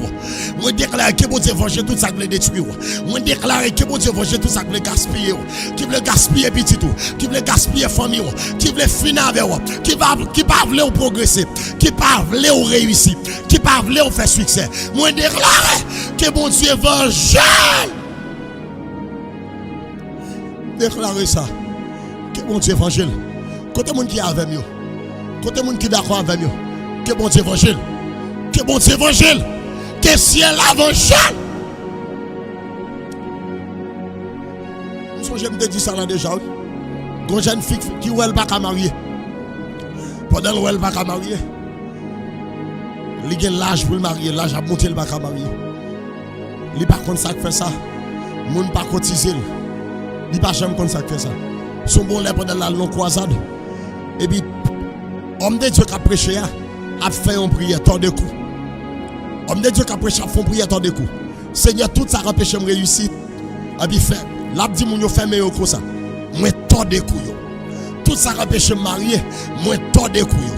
Je déclare que mon Dieu évangile tout ça que veut détruire. Je déclare que mon Dieu évangile tout ça que veut gaspiller. Qui veut gaspiller petit tout, qui veut gaspiller famille, qui veut finir avec vous, qui pas vouloir progresser, qui pas vouloir réussir, qui pas vouloir faire succès. Je déclare que mon Dieu évangile. Déclarer ça. Que bon Dieu évangile. Côté monde qui est avec nous. Côté monde qui est d'accord avec nous. Que bon Dieu évangile. Que bon Dieu évangile. Que ciel évangile. So j'aime te dire ça là déjà. Une jeune fille qui ou elle pas marier. Pendant qu'elle pas marier. Il a l'âge pour le marier, l'âge a monté le pas marier. Il pas contre ça fait ça. Moun pas cotiser. Il pas jamais contre ça fait ça. Son bon là pendant la longue croisade. Et puis homme de Dieu qui a prêché a fait une prière tant de coups. Homme de Dieu qui a prêché a fait une prière tant de coups. Seigneur, tout ça empêche me réussir. Et puis fait, l'a dit mon yo fermé comme ça. Moi tant de coups. Tout ça empêche me marier, moi tant de coups.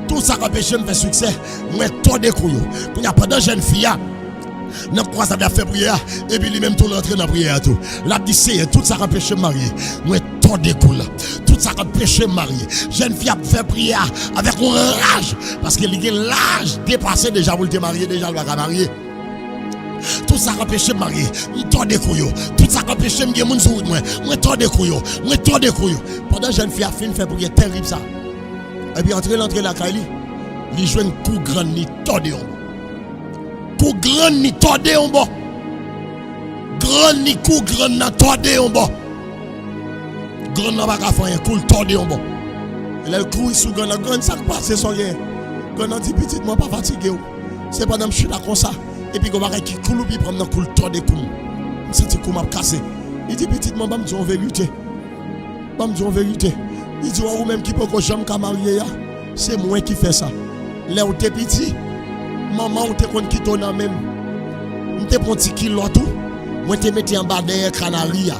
Tout ça empêche me faire succès, moi tant de coups. Quand y a pas de jeune fille n'a pas ça fait prière et puis lui-même tout l'entrée dans prière tout. L'a dit c'est tout ça empêche me marier. Moi tant de coups. Tout ça empêche me marier. Jeune fille a fait prière avec un rage parce que il a l'âge dépassé déjà pour te marier déjà elle va marier. Tout ça empêche de marier, m'tord de couillon. Tout ça empêche de me sur moi, m'tord de couillon, m'tord de couillon. Pendant jeune fille a fait prière terrible ça. Et puis l'entrée la Kaili, il joue un coup grand ni tordé en bas. Coup grand ni tordé en bas. Grand ni coup grand na tordé en bas. Grand n'a pas faire un coup tordé en bas. Il a le coup sous grand ça passe son rien. Grand dit petit moi pas fatigué. C'est pendant que je suis là comme ça. Et puis, quand qui coule, puis prendre un coup de temps de coups. Je me sens comme m'a cassé. Il dit, petite maman, je dis en vérité. Je dis en vérité. Il dit, ou même qui peut que j'aime qu'à marier, c'est moi qui fais ça. Là où t'es petit, maman, ou t'es qu'on qui tourne même. Je te prends un petit kilo tout. Moi, te mets en bas derrière Canaria.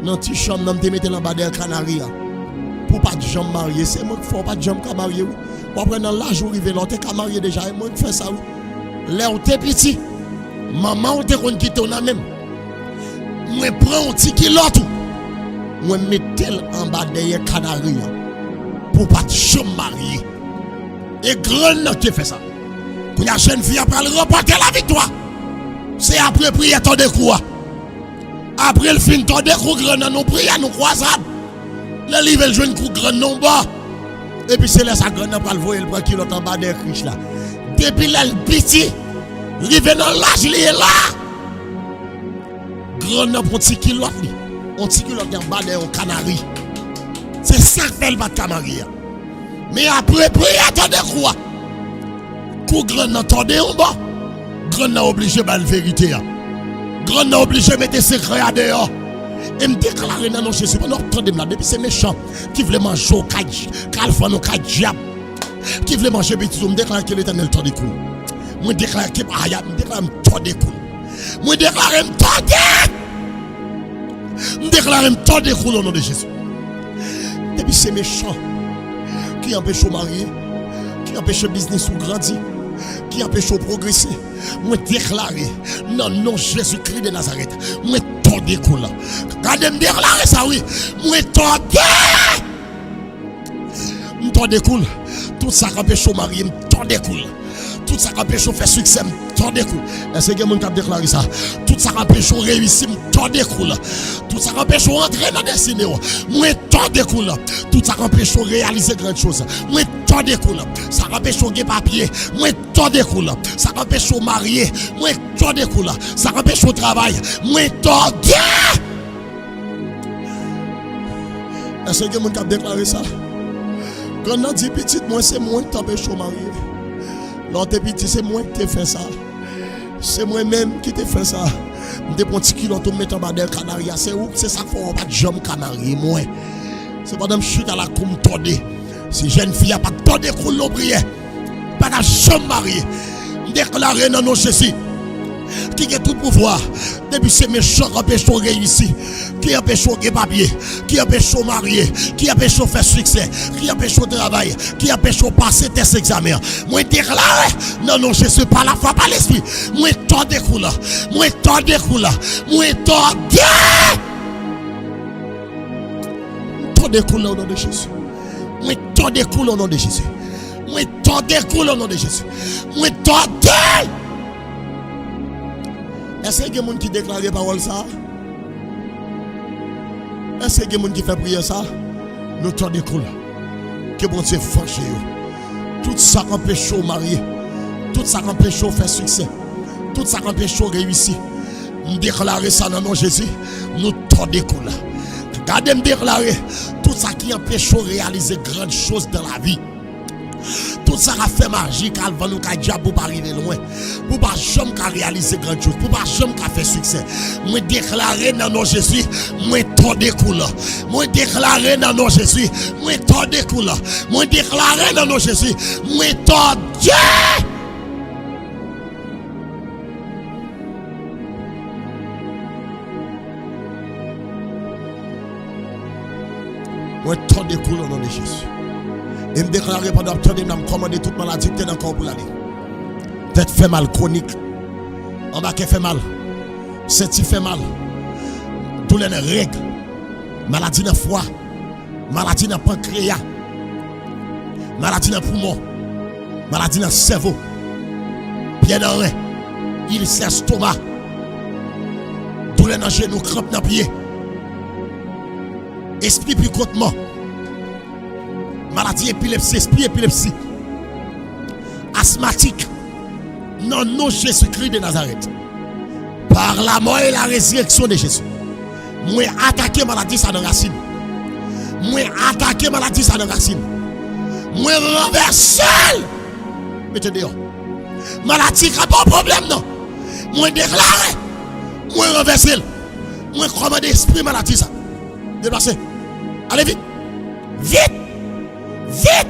Dans petit chambre, je te mets en bas derrière Canaria. Pour pas de jambe marier, c'est moi qui fais pas de jambe qu'à marier. Pour après, dans l'âge où il est là, t'es qu'à marier déjà. Et moi qui fais ça. Là où t'es petit, maman ou t'es qu'on quitte on a même. Moi prends un petit kilo tout. Moi mettez en bas derrière Canarie pour pas te jamais marier. Et grand qui fait ça. Quand la jeune fille après le remporter la victoire. C'est après prier ton de coups. Après le fin ton de coups grand nous prier nous croisade. Le livre joue un coup grand non bas. Et puis c'est là ça grand pas le voir le prend kilo en bas derrière Christ là. Depuis là, le petit, il vient dans l'âge, il est là. Grand n'a pas un petit kilo, un petit kilo en bas de Canarie. C'est ça que fait le bas de Canarie. Mais après, attendez quoi? Coup grand n'a attendé en bas. Grand n'a obligé de la vérité. Grand n'a obligé de mettre ses secrets à dehors. Et me déclarer dans nos Jésus. Pendant que là, depuis c'est méchant. Qui voulait manger au caille, calfano caille diable. Qui voulait manger bêtise, me déclare que l'Éternel tord des coups. Me déclare que me déclare tord des coups. Me déclare me tord des. Me déclare me tord des coups au nom de Jésus. Depuis c'est méchant qui empêche de marier, qui empêche le business de grandir, qui empêche de progresser. Me déclare non non Jésus-Christ de Nazareth. Me tord des coups là. Regardez me déclarer ça oui. Me tord des. Me tord des coups. Tout ça qui empêche de marier, m'tend des coups. Tout ça qui empêche de faire succès, m'tend des coups. Est-ce que quelqu'un qui déclaré ça? Tout ça qui empêche de réussir, m'tend des coups. Tout ça qui empêche de rentrer dans la destinée, m'tend des coups. Tout ça qui empêche de réaliser grandes choses, m'tend des coups. Ça qui empêche de gagner papier, m'tend des coups. Ça qui empêche de marier, m'tend des coups. Ça qui empêche de travail, m'tend des. Est-ce que quelqu'un qui déclaré ça? Quand on dit petit, moi c'est moi qui t'empêche de marier. L'autre petit, c'est moi qui t'ai fait ça. C'est moi-même qui t'ai fait ça. Je prends un petit kilo, je mets en bas d'un Canaria. C'est où? C'est ça qu'il faut pas de jambe marier. Moi. C'est pas de me chuter à la coupe tordée. Si jeune fille n'a pas tordé pour l'ouvrier, pas de jambe marier. Je déclare dans nos Jésus. Qui a tout pouvoir. Depuis ces méchants qui empêchent de réussir, qui empêchent de gagner papier, qui empêchent de marier, qui empêchent de faire succès, qui empêchent de travailler, qui empêchent de passer tes examens. Moi déclare, non, je ne suis pas la foi, pas l'esprit. Moi tord des coups là. Moi tord des coups là. Moi tord des coups là au nom de Jésus. Moi tord des coups là au nom de Jésus. Moi tord des coups là au nom de Jésus. Moi tord des. Est-ce qu'il y a des gens qui déclarent la parole ça? Est-ce qu'il y a des gens qui font prier ça? Nous t'en découle. Que bon Dieu fâche. Tout ça empêche de marier. Tout ça empêche de faire succès. Tout ça empêche de réussir. Je déclare ça dans le nom de Jésus. Nous t'en découlons. Regardez, me déclarer tout ça qui empêche de réaliser grandes choses dans la vie. Tout ça a fait magique avant nous qu'à diable pour pas arriver loin. Pour pas jamais qu'à réaliser grandes choses. Pour pas jamais qu'à faire succès. Moi déclarer dans le nom de Jésus. Moi t'en découlons. Moi déclarer dans le nom de Jésus. Moi t'en découlons. Moi déclarer dans le nom de Jésus. Moi t'en Dieu. Moi, tant de couleurs au nom de Jésus. Et me déclarer pendant que je me commande toute maladie qui est dans le corps pour l'année. Tête fait mal chronique. En bas qui fait mal. Senti fait mal. Douleur dans les règles. Maladie dans le foie. Maladie dans le pancréas. Maladie dans le poumon. Maladie dans le cerveau. Pied dans le rein. Il s'est estomac. Douleur dans le genou. Crampe dans le pied. Esprit picotement, maladie épilepsie, esprit épilepsie, asthmatique, non, non, Jésus-Christ de Nazareth, par la mort et la résurrection de Jésus, moi attaquer maladie ça dans la racine, moi attaquer maladie ça dans la racine, moi renverser, mettez dehors, maladie n'a pas de problème non, moi déclarer, moi renverser, moi commander esprit maladie ça, déplacer. Allez vite. Vite. Vite.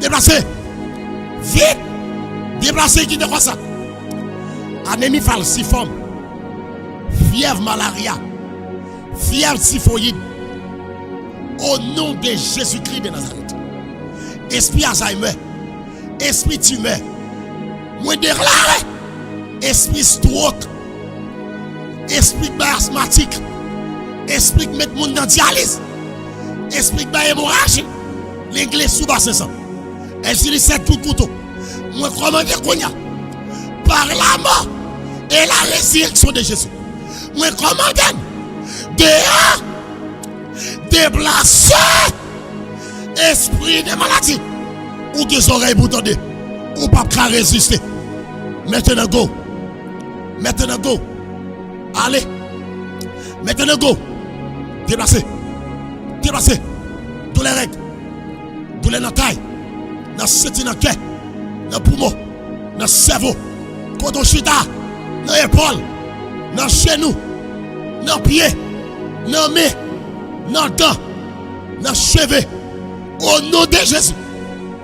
Déplacez. Vite. Déplacez qui de quoi ça? Anémie falciforme. Fièvre malaria. Fièvre typhoïde. Au nom de Jésus-Christ de Nazareth. Esprit Alzheimer. Esprit tumeur. Moi déclare. Esprit stroke. Esprit asthmatique. Esprit qui met le monde dans dialyse. Esprit qui hémorragie. L'anglais sous bas 500. Et si les 7 coups de couteau. Moi, commande qu'on y a. Par la mort et la résurrection de Jésus. Moi, commande. Dehors. Déplacer. Esprit de maladie. Ou des oreilles pour tendre. Ou pas qu'à résister. Maintenant, go. Maintenant, go. Allez. Maintenant, go. Déplacez. Déplacez. Tous les règles. Tous les taille. Dans le dans le cœur. Dans le poumon. Dans le cerveau. Quand on chita. Dans l'épaule. Dans le genou. Dans le pied. Dans le main. Dans le dent. Dans le cheveu. Au nom de Jésus.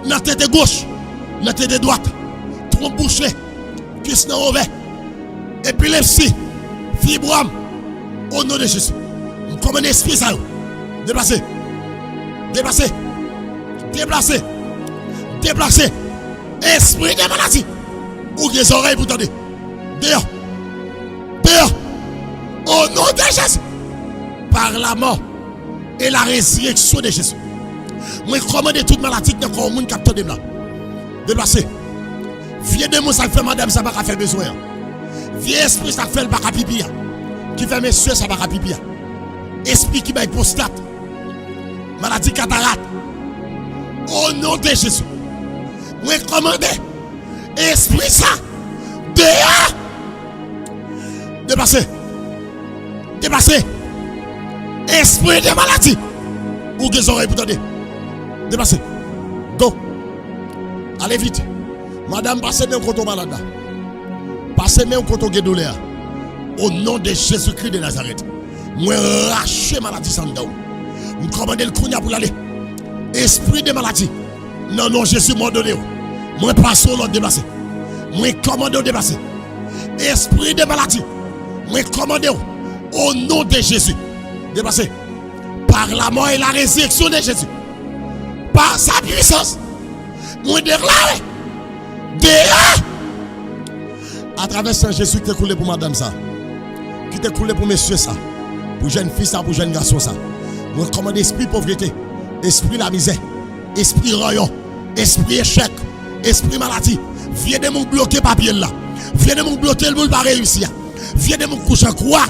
Dans la tête gauche. Dans la tête droite. Trompe bouchée. Cuisse dans l'ovaire. Épilepsie. Fibrome. Au nom de Jésus. Comme un esprit ça. Déplacez. Déplacez. Déplacez. Déplacez. Esprit de maladie. Ou les oreilles pour tendre. Dehors. Dehors. Au nom de Jésus. Par la mort et la résurrection de Jésus. Moi, commande toute maladie dans le corps monde capteur de là. Déplacez. Vieux démon ça fait madame ça va pas faire besoin. Vieux esprit ça fait le pas pipi. Qui fait monsieur ça va pas pipi. Esprit qui baille prostate. Maladie cataracte. Au nom de Jésus. Moi commande. Esprit ça. Dehors. Déplacez. Déplacez. Esprit de maladie. Ou des oreilles pour tendre. Déplacez. Go. Allez vite. Madame, passez même contre malade. Passez même contre douleur. Au nom de Jésus-Christ de Nazareth. Moi racher maladie sans dou. Nous commandons le cognac pour aller. Esprit de maladie. Non, non, Jésus m'a donné. Moi passe au l'autre déplacé. Moi commande au déplacé. Esprit de maladie. Moi commande au nom de Jésus. Déplacé. Par la mort et la résurrection de Jésus. Par sa puissance. Moi déclare. Dehors. À travers Saint Jésus qui est coulé pour madame ça. Qui est coulé pour monsieur ça. Pour jeune fille ça, pour jeune garçon ça. Moi commande esprit pauvreté. Esprit la misère. Esprit rayon. Esprit échec. Esprit maladie. Viens de mon bloquer papier là. Viens de mon bloquer pour ne pas réussir. Viens de mon coucher en croix.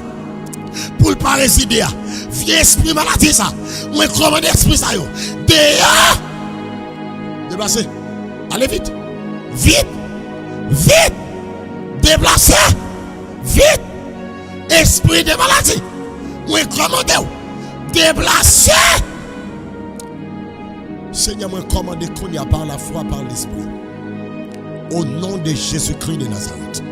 Pour ne pas résider. Viens esprit maladie ça. Moi commande esprit ça yo. Dehors. Déplacez. Allez vite. Vite. Vite. Déplacez. Vite. Esprit de maladie, moi commande, déplacer. Seigneur, moi commande qu'on y a par la foi, par l'esprit. Au nom de Jésus-Christ de Nazareth,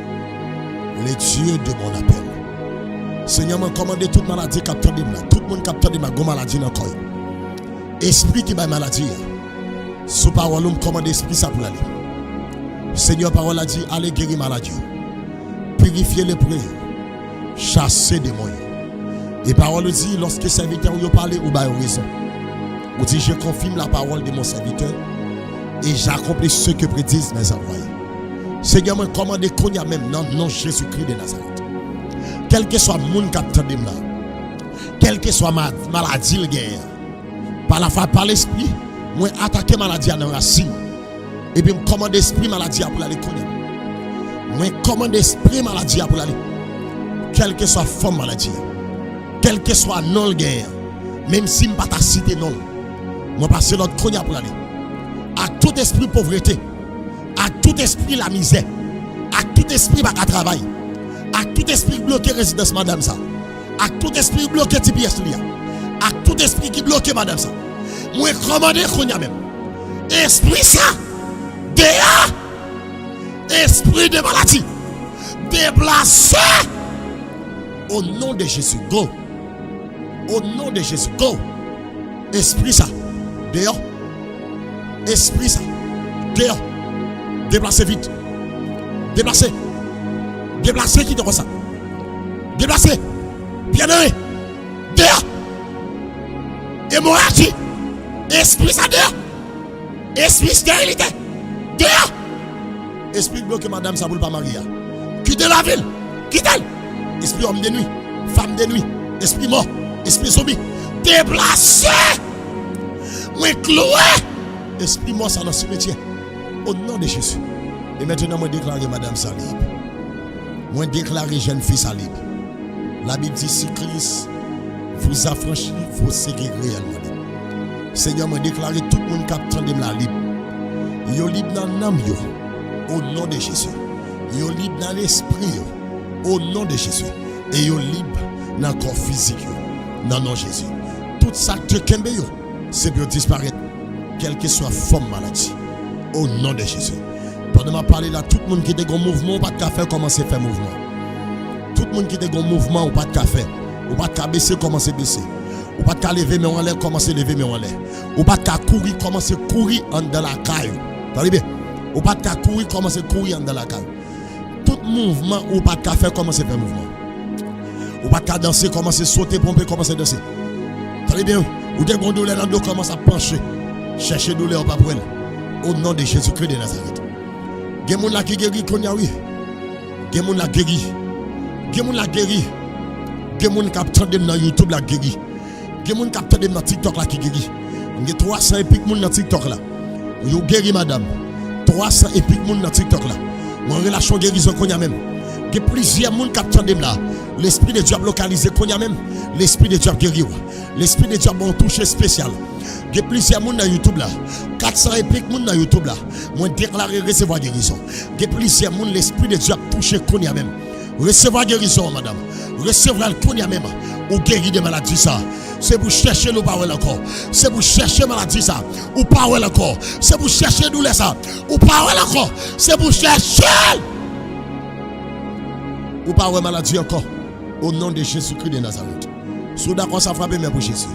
le Dieu de mon appel. Seigneur, moi commande toute maladie capteur de moi, tout le monde capteur de ma go maladie dans le corps. Esprit qui va maladie. Sous parole, on commande esprit ça pour aller. Seigneur, parole a dit, allez guérir maladie. Purifier les prêts. Chasser des moyens. Et parole dit, lorsque serviteur vous parlez, vous avez raison. Vous dites, je confirme la parole de mon serviteur et j'accomplis ce que prédisent mes envoyés. Seigneur, moi commande qu'on y a même dans le nom de Jésus-Christ de Nazareth. Quel que soit le monde qui attend là, quelle que soit ma maladie, le guerre, par la foi, par l'esprit, moi attaquer maladie à la racine. Et puis, je commande l'esprit maladie pour aller connaître. Moi commande l'esprit maladie pour aller. Quelle que soit la forme maladie, quel que soit non le guerre, même si je ne pas ta cité non, moi passe l'autre cognac pour aller. À tout esprit pauvreté, à tout esprit la misère, à tout esprit pas à travail, à tout esprit bloqué résidence madame ça, à tout esprit bloqué TPS là, à tout esprit qui bloqué madame ça. Moi commande cognac même. Esprit ça, dehors, esprit de maladie, déplacé au nom de Jésus. Go. Au nom de Jésus, go. Esprit ça, dehors. Esprit ça, dehors. Déplacez vite. Déplacez. Déplacez qui te ça. Déplacez. Bien-aimé. Dehors. Hémorragie. Esprit ça, dehors. Esprit stérilité. Dehors. Esprit bloqué, madame, ça ne veut pas marier. Quittez la ville. Quittez. Esprit homme de nuit. Femme de nuit. Esprit mort. Esprit zombie, déplacé, moi cloué, esprit mort ça dans ce métier, au nom de Jésus. Et maintenant, moi déclare madame ça libre. Moi déclare jeune fille ça libre. La Bible dit si Christ vous affranchit, il faut se guérir réellement. Seigneur, moi déclare tout le monde qui attend de la libre. Yo libre dans l'âme, au nom de Jésus. Yo libre dans l'esprit, au nom de Jésus. Et yo libre dans le corps physique. Non, non, Jésus. Tout ça que tu as, c'est pour disparaître. Quelle que soit la forme maladie. Au nom de Jésus. Pendant que je parle là, tout le monde qui est dans le mouvement, pas de café, commence à faire mouvement. Tout le monde qui est dans le mouvement, ou pas de café. Ou pas de baisser, commence à baisser. Ou pas de lever, mais en l'air, commence à lever, mais en l'air. Ou pas de courir, commence à courir dans la caille. T'as bien? Ou pas de courir, commence à courir dans la caille. Tout mouvement, ou pas de café, commence à faire mouvement. Ou pas de danser, commence à sauter, pomper, commence à danser. Très bien. Ou des bons douleurs dans le dos, commence à pencher. Chercher douleur, pas pour elle. Au nom de Jésus-Christ de Nazareth. Il y a des gens qui guérit, qu'on y a oui. Il y a des gens qui guérit. Il y a des gens qui guérit. Il y a des gens qui attendent dans YouTube la guéri. Il y a des gens qui attendent dans TikTok la qui guérit. Il y a 300 et piques moun dans TikTok là. Vous guéri madame. 300 et piques moun dans TikTok là. Mon relation guérison qu'on y a même. Il y a plusieurs gens qui attendent là. L'esprit de Dieu a localisé qu'on y a même. L'esprit de Dieu a guéri. L'esprit de Dieu a un toucher spécial. Il y a plusieurs gens dans YouTube là. 400 et piques moun dans YouTube là. Moi déclaré recevoir guérison. Il y a plusieurs gens, l'esprit de Dieu a touché qu'on y a même. Recevoir guérison madame. Recevoir le qu'on y a même. Ou guérir de maladies ça. C'est pour chercher le parole encore. C'est pour chercher maladie ça. Ou parole encore. C'est pour chercher douleur ça. Ou parole encore. C'est pour chercher. Ou parole maladie encore. Au nom de Jésus-Christ de Nazareth. Si vous d'accord, ça frappe même pour Jésus.